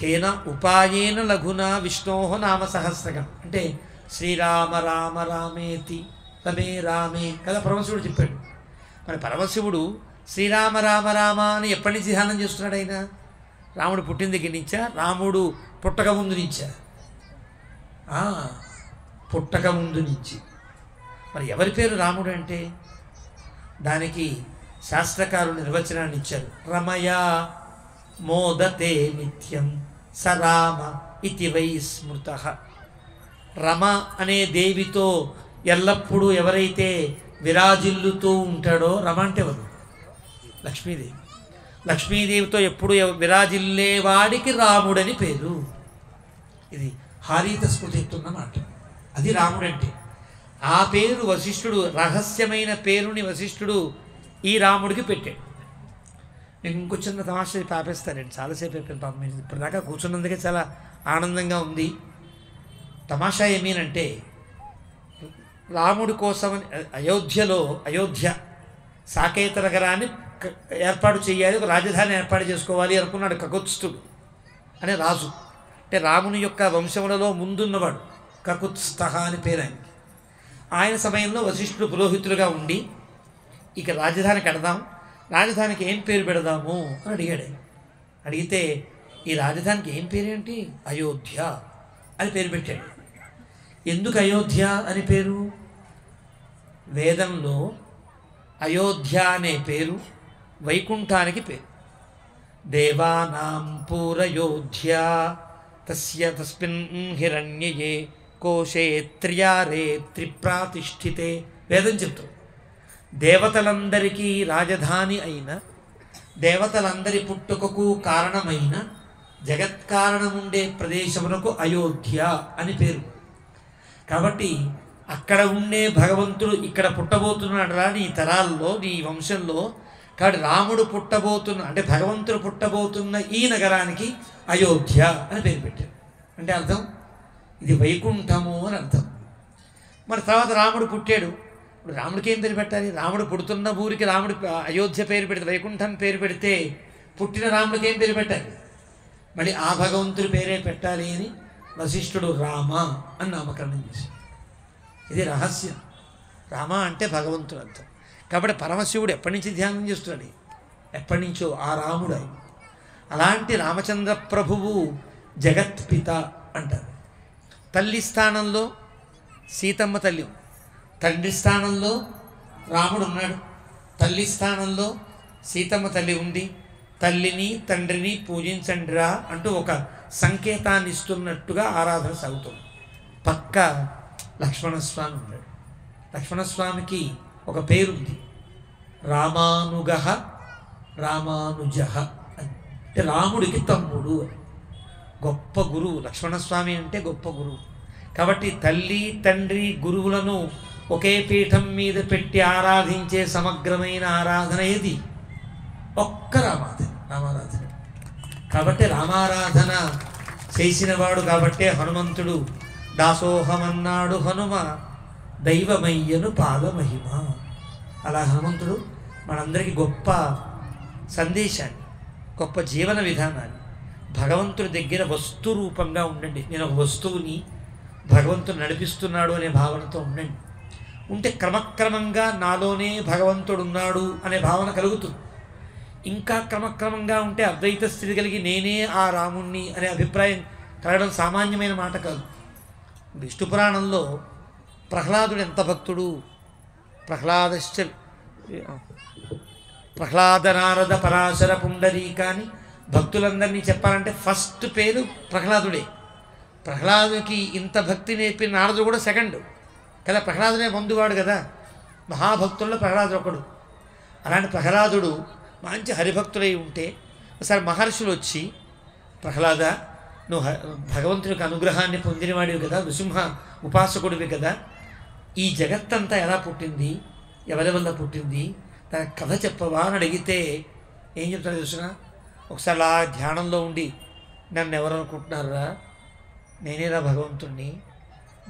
కేన ఉపాయేన లఘునా విష్ణోహ నామ సహస్రకం అంటే శ్రీరామ రామ రామేతి రమే రామే కదా పరమశివుడు చెప్పాడు. మరి పరమశివుడు శ్రీరామ రామ రామ అని ఎప్పటి నుంచి ధ్యానం చేస్తున్నాడు? ఆయన రాముడు పుట్టిన దగ్గర నుంచా? రాముడు పుట్టక ముందు నుంచా? పుట్టక ముందు నుంచి. మరి ఎవరి పేరు రాముడు అంటే? దానికి శాస్త్రకారులు నిర్వచనాన్ని ఇచ్చారు. రమయా మోదతే నిత్యం సరామ ఇతి వై స్మృత. రమ అనే దేవితో ఎల్లప్పుడూ ఎవరైతే విరాజిల్లుతూ ఉంటాడో, రమ అంటే ఎవరు? లక్ష్మీదేవి. లక్ష్మీదేవితో ఎప్పుడు విరాజిల్లేవాడికి రాముడని పేరు. ఇది హారీత స్మృతి ఎత్తున్న మాట. అది రాముడంటే. ఆ పేరు వశిష్ఠుడు, రహస్యమైన పేరుని వశిష్ఠుడు ఈ రాముడికి పెట్టాడు. నేను ఇంకో చిన్న తమాషా పాపేస్తానండి, చాలాసేపు అయిపోయింది పాపం. మీరు ఇప్పటిదాకా కూర్చున్నందుకే చాలా ఆనందంగా ఉంది. తమాషా ఏమీనంటే, రాముడి కోసం అయోధ్య సాకేత నగరాన్ని ఏర్పాటు చేయాలి, ఒక రాజధాని ఏర్పాటు చేసుకోవాలి అనుకున్నాడు కకుత్స్థుడు అనే రాజు. అంటే రాముని యొక్క వంశములలో ముందున్నవాడు, కకుత్స్థ అని పేరు ఆయన. ఆయన సమయంలో వశిష్ఠుడు పురోహితులుగా ఉండి ఇక రాజధాని కడదాం, రాజధానికి ఏం పేరు పెడదాము అని అడిగాడు. అడిగితే ఈ రాజధానికి ఏం పేరేంటి? అయోధ్య అని పేరు పెట్టాడు. ఎందుకు అయోధ్య అని పేరు? వేదంలో అయోధ్య అనే పేరు వైకుంఠానికి పేరు. దేవానాం పూరయోధ్య తస్మిన్ హిరణ్యయే కోశే త్రియారే త్రిప్రాతిష్ఠితే. వేదం చెప్తుంది దేవతలందరికీ రాజధాని అయిన, దేవతలందరి పుట్టుకకు కారణమైన, జగత్కారణముండే ప్రదేశమునకు అయోధ్య అని పేరు. కాబట్టి అక్కడ ఉండే భగవంతుడు ఇక్కడ పుట్టబోతున్నాడు రా నీ తరాల్లో, నీ వంశంలో. కాబట్టి రాముడు పుట్టబోతున్న, అంటే భగవంతుడు పుట్టబోతున్న ఈ నగరానికి అయోధ్య అని పేరు పెట్టారు. అంటే అర్థం ఇది వైకుంఠము అని అర్థం. మరి తర్వాత రాముడు పుట్టాడు. ఇప్పుడు రాముడికి ఏం పేరు పెట్టాలి? రాముడు పుడుతున్న ఊరికి రాముడు అయోధ్య పేరు పెడితే, వైకుంఠం పేరు పెడితే పుట్టిన రాముడికి ఏం పేరు పెట్టాలి? మళ్ళీ ఆ భగవంతుడి పేరే పెట్టాలి అని వశిష్ఠుడు రామ అని నామకరణం చేశాడు. ఇది రహస్యం. రామ అంటే భగవంతుడు అర్థం. కాబట్టి పరమశివుడు ఎప్పటి నుంచి ధ్యానం చేస్తున్నాడు? ఎప్పటి నుంచో ఆ రాముడు ఆయన. అలాంటి రామచంద్ర ప్రభువు జగత్పిత అంటారు. తల్లి స్థానంలో సీతమ్మ తల్లి, తండ్రి స్థానంలో రాముడు ఉన్నాడు. తల్లి స్థానంలో సీతమ్మ తల్లి ఉంది. తల్లిని తండ్రిని పూజించండిరా అంటూ ఒక సంకేతాన్ని ఇస్తున్నట్టుగా ఆరాధన సాగుతుంది. పక్క లక్ష్మణస్వామి ఉన్నాడు. లక్ష్మణస్వామికి ఒక పేరుంది, రామానుగ రామానుజ అంటే రాముడికి తమ్ముడు అని. గొప్ప గురువు లక్ష్మణస్వామి అంటే గొప్ప గురువు. కాబట్టి తల్లి తండ్రి గురువులను ఒకే పీఠం మీద పెట్టి ఆరాధించే సమగ్రమైన ఆరాధన ఏది? ఒక్క రామారాధన. కాబట్టి రామారాధన చేసినవాడు కాబట్టే హనుమంతుడు దాసోహమన్నాడు హనుమ దైవమయ్యను పాదమహిమ. అలా హనుమంతుడు మనందరికీ గొప్ప సందేశాన్ని, గొప్ప జీవన విధానాన్ని, భగవంతుడి దగ్గర వస్తు రూపంగా ఉండండి. నేను ఒక వస్తువుని భగవంతుడు నడిపిస్తున్నాడు అనే భావనతో ఉండండి. ఉంటే క్రమక్రమంగా నాలోనే భగవంతుడు ఉన్నాడు అనే భావన కలుగుతుంది. ఇంకా క్రమక్రమంగా ఉంటే అద్వైత స్థితి కలిగి నేనే ఆ రాముణ్ణి అనే అభిప్రాయం కలగడం సామాన్యమైన మాట కాదు. విష్ణు పురాణంలో ప్రహ్లాదుడు ఎంత భక్తుడు! ప్రహ్లాద నారద పరాశర పుండరీకాని భక్తులందరినీ చెప్పాలంటే ఫస్ట్ పేరు ప్రహ్లాదుడే. ప్రహ్లాదుకి ఇంత భక్తి నేర్పిన నారదుడు కూడా సెకండ్ కదా. ప్రహ్లాదునే ముందువాడు కదా. మహాభక్తుల్లో ప్రహ్లాదుడు ఒకడు. అలాంటి ప్రహ్లాదుడు మంచి హరిభక్తులై ఉంటే ఒకసారి మహర్షులు వచ్చి, ప్రహ్లాద నువ్వు భగవంతుడి యొక్క అనుగ్రహాన్ని పొందినవాడివి కదా, నృసింహ ఉపాసకుడివి కదా, ఈ జగత్తంతా ఎలా పుట్టింది, ఎవరి వల్ల పుట్టింది, దాని కథ చెప్పవా అని అడిగితే ఏం చెప్తాడు చూసినా? ఒకసారి ఆ ధ్యానంలో ఉండి నన్ను ఎవరు అనుకుంటున్నారా, నేనేరా భగవంతుణ్ణి,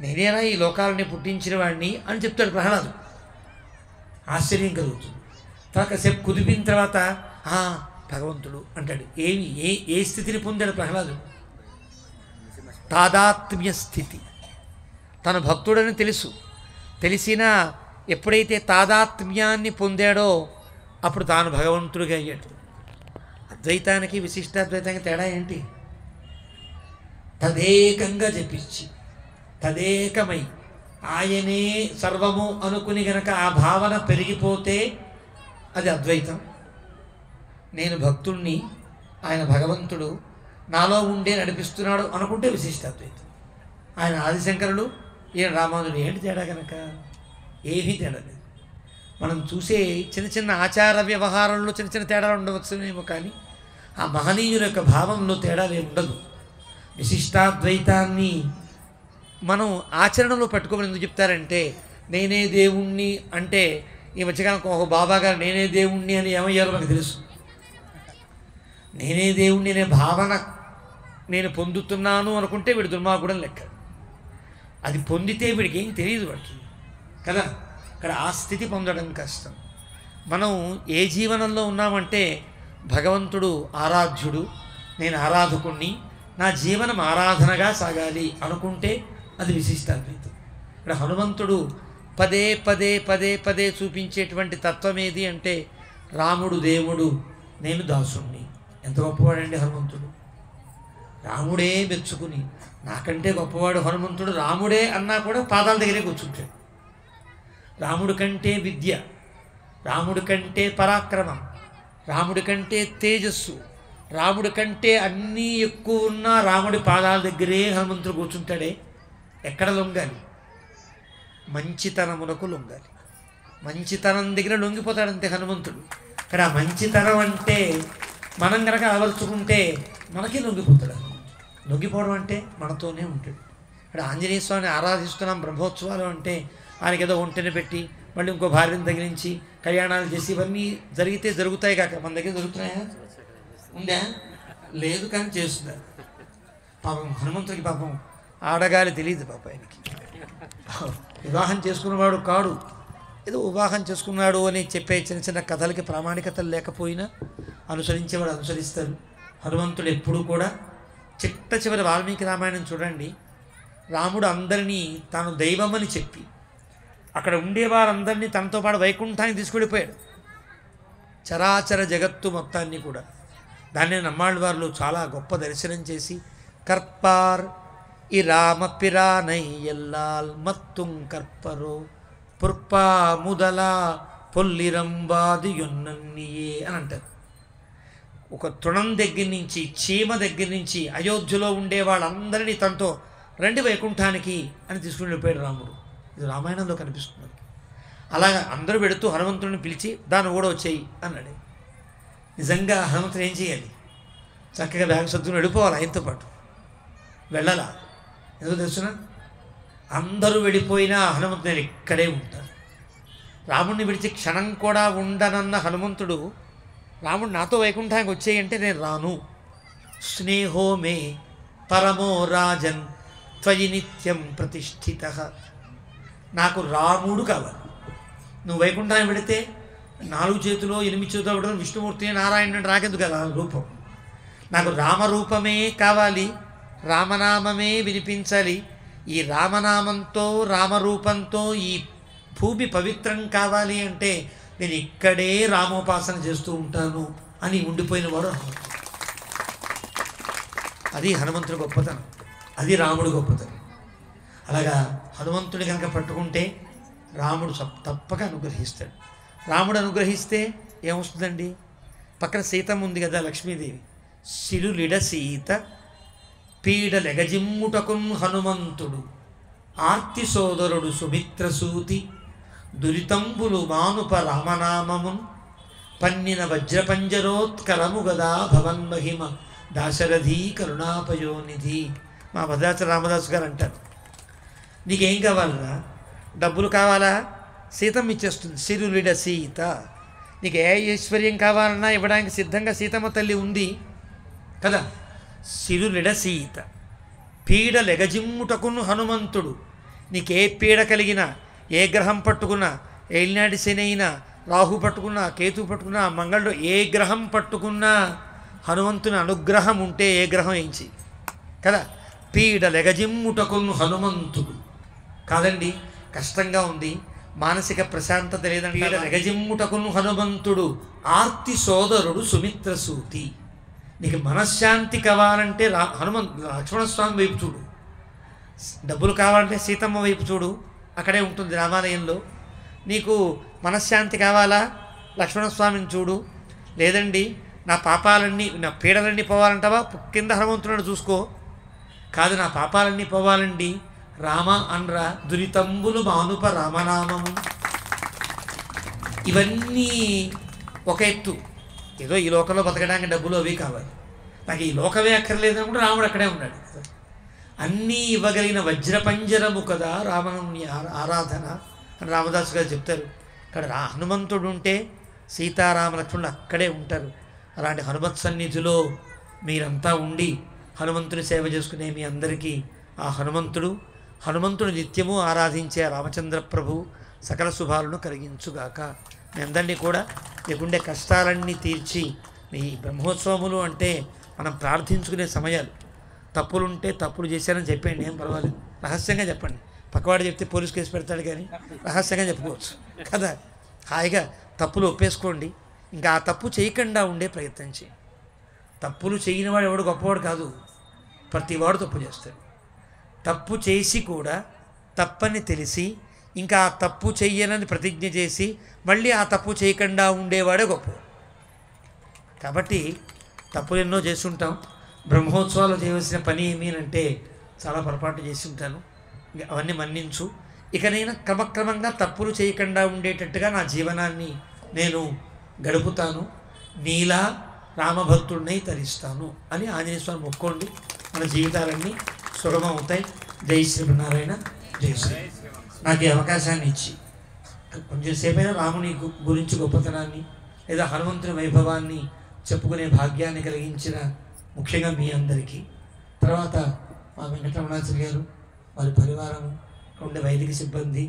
నేనేరా ఈ లోకాలని పుట్టించిన వాడిని అని చెప్తాడు ప్రహ్లాదు. ఆశ్చర్యం కలుగుతుంది. తర్వాత కాసేపు కుదిపిన తర్వాత భగవంతుడు అంటాడు. ఏమి ఏ స్థితిని పొందాడు ప్రహ్లాదుడు? తాదాత్మ్య స్థితి. తన భక్తుడని తెలిసినా ఎప్పుడైతే తాదాత్మ్యాన్ని పొందాడో అప్పుడు తాను భగవంతుడిగా అయ్యాడు. అద్వైతానికి విశిష్టాద్వైతానికి తేడా ఏంటి? తదేకంగా జపించి తదేకమై ఆయనే సర్వము అనుకుని గనక ఆ భావన పెరిగిపోతే అది అద్వైతం. నేను భక్తుణ్ణి, ఆయన భగవంతుడు నాలో ఉండే నడిపిస్తున్నాడు అనుకుంటే విశిష్టాద్వైతం. ఆయన ఆదిశంకరుడు, ఈయన రామానుజుడు. ఏంటి తేడా కనుక? ఏమీ తేడా లేదు. మనం చూసే చిన్న చిన్న ఆచార వ్యవహారంలో చిన్న చిన్న తేడాలు ఉండవచ్చునేమో, కానీ ఆ మహనీయుల యొక్క భావంలో తేడాలు ఉండదు. విశిష్టాద్వైతాన్ని మనం ఆచరణలో పెట్టుకోమని ఎందుకు చెప్తారంటే, నేనే దేవుణ్ణి అంటే ఈ మధ్యకాలం ఒక బాబా గారు నేనే దేవుణ్ణి అని ఏమయ్యారో నాకు తెలుసు. నేనే దేవుణ్ణి అనే భావన నేను పొందుతున్నాను అనుకుంటే వీడు దుర్మార్గుడని లెక్క. అది పొందితే వీడికి ఏం తెలియదు వాడికి కదా. ఇక్కడ ఆ స్థితి పొందడం కష్టం. మనం ఏ జీవనంలో ఉన్నామంటే భగవంతుడు ఆరాధ్యుడు, నేను ఆరాధకుణ్ణి, నా జీవనం ఆరాధనగా సాగాలి అనుకుంటే అది విశిష్టాద్వైతం. ఇక్కడ హనుమంతుడు పదే పదే పదే పదే చూపించేటువంటి తత్వం ఏది అంటే రాముడు దేవుడు, నేను దాసుణ్ణి. ఎంత గొప్పవాడండి హనుమంతుడు! రాముడే మెచ్చుకుని నాకంటే గొప్పవాడు హనుమంతుడు రాముడే అన్నా కూడా పాదాల దగ్గరే కూర్చుంటాడు. రాముడి కంటే విద్య, రాముడి కంటే పరాక్రమం, రాముడి కంటే తేజస్సు, రాముడి కంటే అన్నీ ఎక్కువ ఉన్న రాముడి పాదాల దగ్గరే హనుమంతుడు కూర్చుంటాడే. ఎక్కడ లొంగాలి? మంచితనమునకు లొంగాలి. మంచితనం దగ్గర లొంగిపోతాడంతే హనుమంతుడు. ఇక్కడ మంచితనం అంటే మనం కనుక అలవర్చుకుంటే మనకి లొంగిపోతాడు. లొంగిపోవడం అంటే మనతోనే ఉంటాడు. ఇక్కడ ఆంజనేయ స్వామిని ఆరాధిస్తున్నాం బ్రహ్మోత్సవాలు అంటే ఆయనకి ఏదో ఒంటెని పెట్టి మళ్ళీ ఇంకో భార్యను తగిలించి కళ్యాణాలు చేసి ఇవన్నీ జరిగితే జరుగుతాయి కాక మన దగ్గర జరుగుతున్నాయా? ఉందా? లేదు, కానీ చేస్తున్నారు. పాపం హనుమంతుడికి పాపం ఆడగాలి తెలియదు పాప ఆయనకి. వివాహం చేసుకున్నవాడు కాడు, ఏదో వివాహం చేసుకున్నాడు అని చెప్పే చిన్న చిన్న కథలకి ప్రామాణికతలు లేకపోయినా అనుసరించేవాడు అనుసరిస్తారు. హనుమంతుడు ఎప్పుడు కూడా చిట్ట చివరి వాల్మీకి రామాయణం చూడండి, రాముడు అందరినీ తాను దైవమని చెప్పి అక్కడ ఉండేవారందరినీ తనతో పాటు వైకుంఠానికి తీసుకెళ్ళిపోయాడు. చరాచర జగత్తు మొత్తాన్ని కూడా. దాన్ని నమ్మాళ్ళ వారు చాలా గొప్ప దర్శనం చేసి కర్పార్ ఈ రామ పిరానై ఎల్లాల్ మత్తుం కర్పరో పుర్పా ముదల పొల్లిరంబాదియొన్నన్నియే అని అంటారు. ఒక తృణం దగ్గర నుంచి చీమ దగ్గర నుంచి అయోధ్యలో ఉండే వాళ్ళందరినీ తనతో రండి వైకుంఠానికి అని తీసుకుని వెళ్ళిపోయాడు రాముడు. ఇది రామాయణంలో కనిపిస్తుంది. అలాగా అందరూ పెడుతూ హనుమంతుడిని పిలిచి దాన్ని కూడా వచ్చేయి అన్నాడు. నిజంగా హనుమంతుడు ఏం చేయాలి? చక్కగా బ్యాగ్ సర్దుకుని వెళ్ళిపోవాలి. ఆయనతో పాటు వెళ్ళాలా? ఎందుకు తెలుసునా? అందరూ వెళ్ళిపోయినా హనుమంతుడు నేను ఇక్కడే ఉంటాను. రాముడిని విడిచి క్షణం కూడా ఉండనన్న హనుమంతుడు రాముడు నాతో వైకుంఠానికి వచ్చేయంటే నేను రాను. స్నేహో మే పరమో రాజన్ త్వయి నిత్యం ప్రతిష్ఠిత. నాకు రాముడు కావాలి. నువ్వు వైకుంఠానికి పెడితే 4 చేతులు 8 చేతులు పడుతుంది విష్ణుమూర్తి నారాయణుడు రాకెందుకు కదా రూపం. నాకు రామరూపమే కావాలి, రామనామమే వినిపించాలి. ఈ రామనామంతో రామరూపంతో ఈ భూమి పవిత్రం కావాలి అంటే నేను ఇక్కడే రామోపాసన చేస్తూ ఉంటాను అని ఉండిపోయిన వాడు హనుమంతుడు. అది హనుమంతుడి గొప్పతనం, అది రాముడి గొప్పతనం. అలాగా హనుమంతుడి కనుక పట్టుకుంటే రాముడు తప్పక అనుగ్రహిస్తాడు. రాముడు అనుగ్రహిస్తే ఏమొస్తుందండి? పక్కన సీతమ్మ ఉంది కదా, లక్ష్మీదేవి. సిరులిడ సీత పీడలెగజిమ్ముటకున్ హనుమంతుడు ఆర్తి సోదరుడు సుమిత్రసూతి దురితంబులు మానుప రామనామమున్ పన్నిన వజ్రపంజరోత్కలము గదా భవన్మహిమ దాశరథీ కరుణాపయోనిధి. మా భద్రాచల రామదాసు గారు అంటారు, నీకేం కావాలరా? డబ్బులు కావాలా? సీతమ్మ ఇచ్చేస్తుంది. సిరులిడ సీత. నీకు ఏ ఐశ్వర్యం కావాలన్నా ఇవ్వడానికి సిద్ధంగా సీతమ్మ తల్లి ఉంది కదా. సిరులిడ సీత పీడలెగజిమ్ముటకును హనుమంతుడు. నీకే పీడ కలిగినా, ఏ గ్రహం పట్టుకున్నా, ఏలినాటి శని అయినా, రాహు పట్టుకున్నా, కేతు పట్టుకున్నా, మంగళుడు ఏ గ్రహం పట్టుకున్నా హనుమంతుని అనుగ్రహం ఉంటే ఏ గ్రహం ఏంచి కదా. పీడలెగజిమ్ముటకును హనుమంతుడు. కాదండి, కష్టంగా ఉంది, మానసిక ప్రశాంతత లేదండి. పీడలెగజిమ్ముటకును హనుమంతుడు ఆర్తి సోదరుడు సుమిత్రసూతి. నీకు మనశ్శాంతి కావాలంటే లక్ష్మణస్వామి వైపు చూడు. డబ్బులు కావాలంటే సీతమ్మ వైపు చూడు, అక్కడే ఉంటుంది రామాలయంలో. నీకు మనశ్శాంతి కావాలా? లక్ష్మణస్వామిని చూడు. లేదండి నా పాపాలన్నీ నా పీడలన్నీ పోవాలంటావా? కింద హనుమంతుడు చూసుకో. కాదు, నా పాపాలన్నీ పోవాలండి రామ అనరా. దురితంబులు మానుప రామనామము. ఇవన్నీ ఒక ఎత్తు. ఏదో ఈ లోకంలో బతకడానికి డబ్బులు అవి కావాలి, నాకు ఈ లోకమే అక్కర్లేదనుకుంటే రాముడు అక్కడే ఉన్నాడు. అన్నీ ఇవ్వగలిగిన వజ్రపంజరము కదా రామనవుని ఆరాధన అని రామదాసు గారు చెప్తారు. ఇక్కడ హనుమంతుడు ఉంటే సీతారామ లక్ష్మణులు అక్కడే ఉంటారు. అలాంటి హనుమత్ సన్నిధిలో మీరంతా ఉండి హనుమంతుని సేవ చేసుకునే మీ అందరికీ ఆ హనుమంతుడు నిత్యము ఆరాధించే రామచంద్ర ప్రభు సకల శుభాలను కలిగించుగాక. మీ అందరినీ కూడా మీకుండే కష్టాలన్నీ తీర్చి, మీ బ్రహ్మోత్సవములు అంటే మనం ప్రార్థించుకునే సమయాలు. తప్పులుంటే తప్పులు చేశారని చెప్పండి, ఏం పర్వాలేదు, రహస్యంగా చెప్పండి. పక్కవాడు చెప్తే పోలీస్ కేసు పెడతాడు, కానీ రహస్యంగా చెప్పుకోవచ్చు కదా. హాయిగా తప్పులు ఒప్పేసుకోండి. ఇంకా ఆ తప్పు చేయకుండా ఉండే ప్రయత్నం చేయండి. తప్పులు చేయనివాడు ఎవడు గొప్పవాడు కాదు, ప్రతివాడు తప్పు చేస్తాడు. తప్పు చేసి కూడా తప్పని తెలిసి ఇంకా ఆ తప్పు చెయ్యనని ప్రతిజ్ఞ చేసి మళ్ళీ ఆ తప్పు చేయకుండా ఉండేవాడే గొప్పవాడు. కాబట్టి తప్పులు ఎన్నో చేస్తుంటాం. బ్రహ్మోత్సవాలు చేయవలసిన పని ఏమి అంటే చాలా పొరపాటు చేసి ఉంటాను. అవన్నీ మన్నించు. ఇకనైనా క్రమక్రమంగా తప్పులు చేయకుండా ఉండేటట్టుగా నా జీవనాన్ని నేను గడుపుతాను. నీలా రామభక్తుడినై తరిస్తాను అని ఆంజనేయ స్వామి మొక్కోండి. మన జీవితాలన్నీ సుగమం అవుతాయి. జై శ్రీమన్నారాయణ. జై శ్రీ. నాకు ఈ అవకాశాన్ని ఇచ్చి కొంచెంసేపైనా రాముని గురించి గొప్పతనాన్ని లేదా హనుమంతుని వైభవాన్ని చెప్పుకునే భాగ్యాన్ని కలిగించిన ముఖ్యంగా మీ అందరికీ, తర్వాత మా వెంకటరమణాచార్య గారు, వారి పరివారం, ఉండే వైదిక సిబ్బంది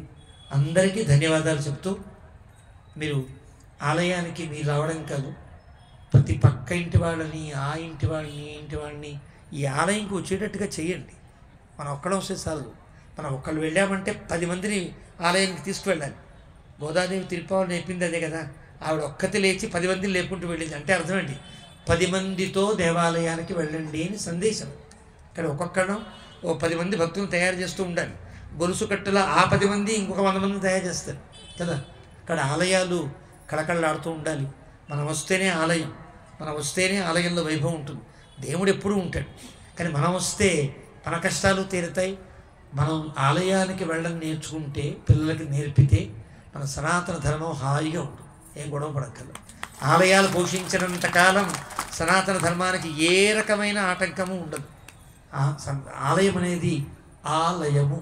అందరికీ ధన్యవాదాలు చెప్తూ, మీరు ఆలయానికి మీరు రావడం కాదు, ప్రతి పక్క ఇంటి వాళ్ళని, ఆ ఇంటి వాళ్ళని, ఈ ఇంటి వాళ్ళని ఈ ఆలయంకి వచ్చేటట్టుగా చేయండి. మనం ఒక్కడం వస్తే చాలు. మనం ఒక్కళ్ళు వెళ్ళామంటే 10 మందిని ఆలయానికి తీసుకువెళ్ళాలి. గోదాదేవి తిరుపాలు నేర్పింది అదే కదా. ఆవిడ ఒక్కతి లేచి 10 మందిని లేపుకుంటూ వెళ్ళింది అంటే అర్థమేంటి? 10 మందితో దేవాలయానికి వెళ్ళండి అని సందేశం. ఇక్కడ ఒక్కొక్కడం ఓ 10 మంది భక్తులను తయారు చేస్తూ ఉండాలి. గొలుసు కట్టులా ఆ 10 మంది ఇంకొక 100 మందిని తయారు చేస్తారు కదా. ఇక్కడ ఆలయాలు కళకళలాడుతూ ఉండాలి. మనం వస్తేనే ఆలయం, మనం వస్తేనే ఆలయంలో వైభవం ఉంటుంది. దేవుడు ఎప్పుడూ ఉంటాడు. కానీ మనం వస్తే మన కష్టాలు తీరుతాయి. మనం ఆలయానికి వెళ్ళడం నేర్చుకుంటే, పిల్లలకి నేర్పితే మన సనాతన ధర్మం హాయిగా ఉంటుంది. ఏం గొడవ పడక్కర్లేదు. ఆలయాలు పోషించినంత కాలం సనాతన ధర్మానికి ఏ రకమైన ఆటంకము ఉండదు. ఆలయం అనేది ఆలయము,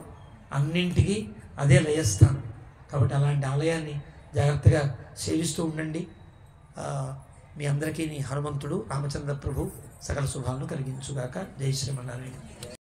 అన్నింటికి అదే లయస్థానం. కాబట్టి అలాంటి ఆలయాన్ని జాగ్రత్తగా సేవిస్తూ ఉండండి. మీ అందరికీ హనుమంతుడు రామచంద్ర ప్రభు సకల శుభాలను కలిగించుగాక. జై శ్రీమన్నారాయణ.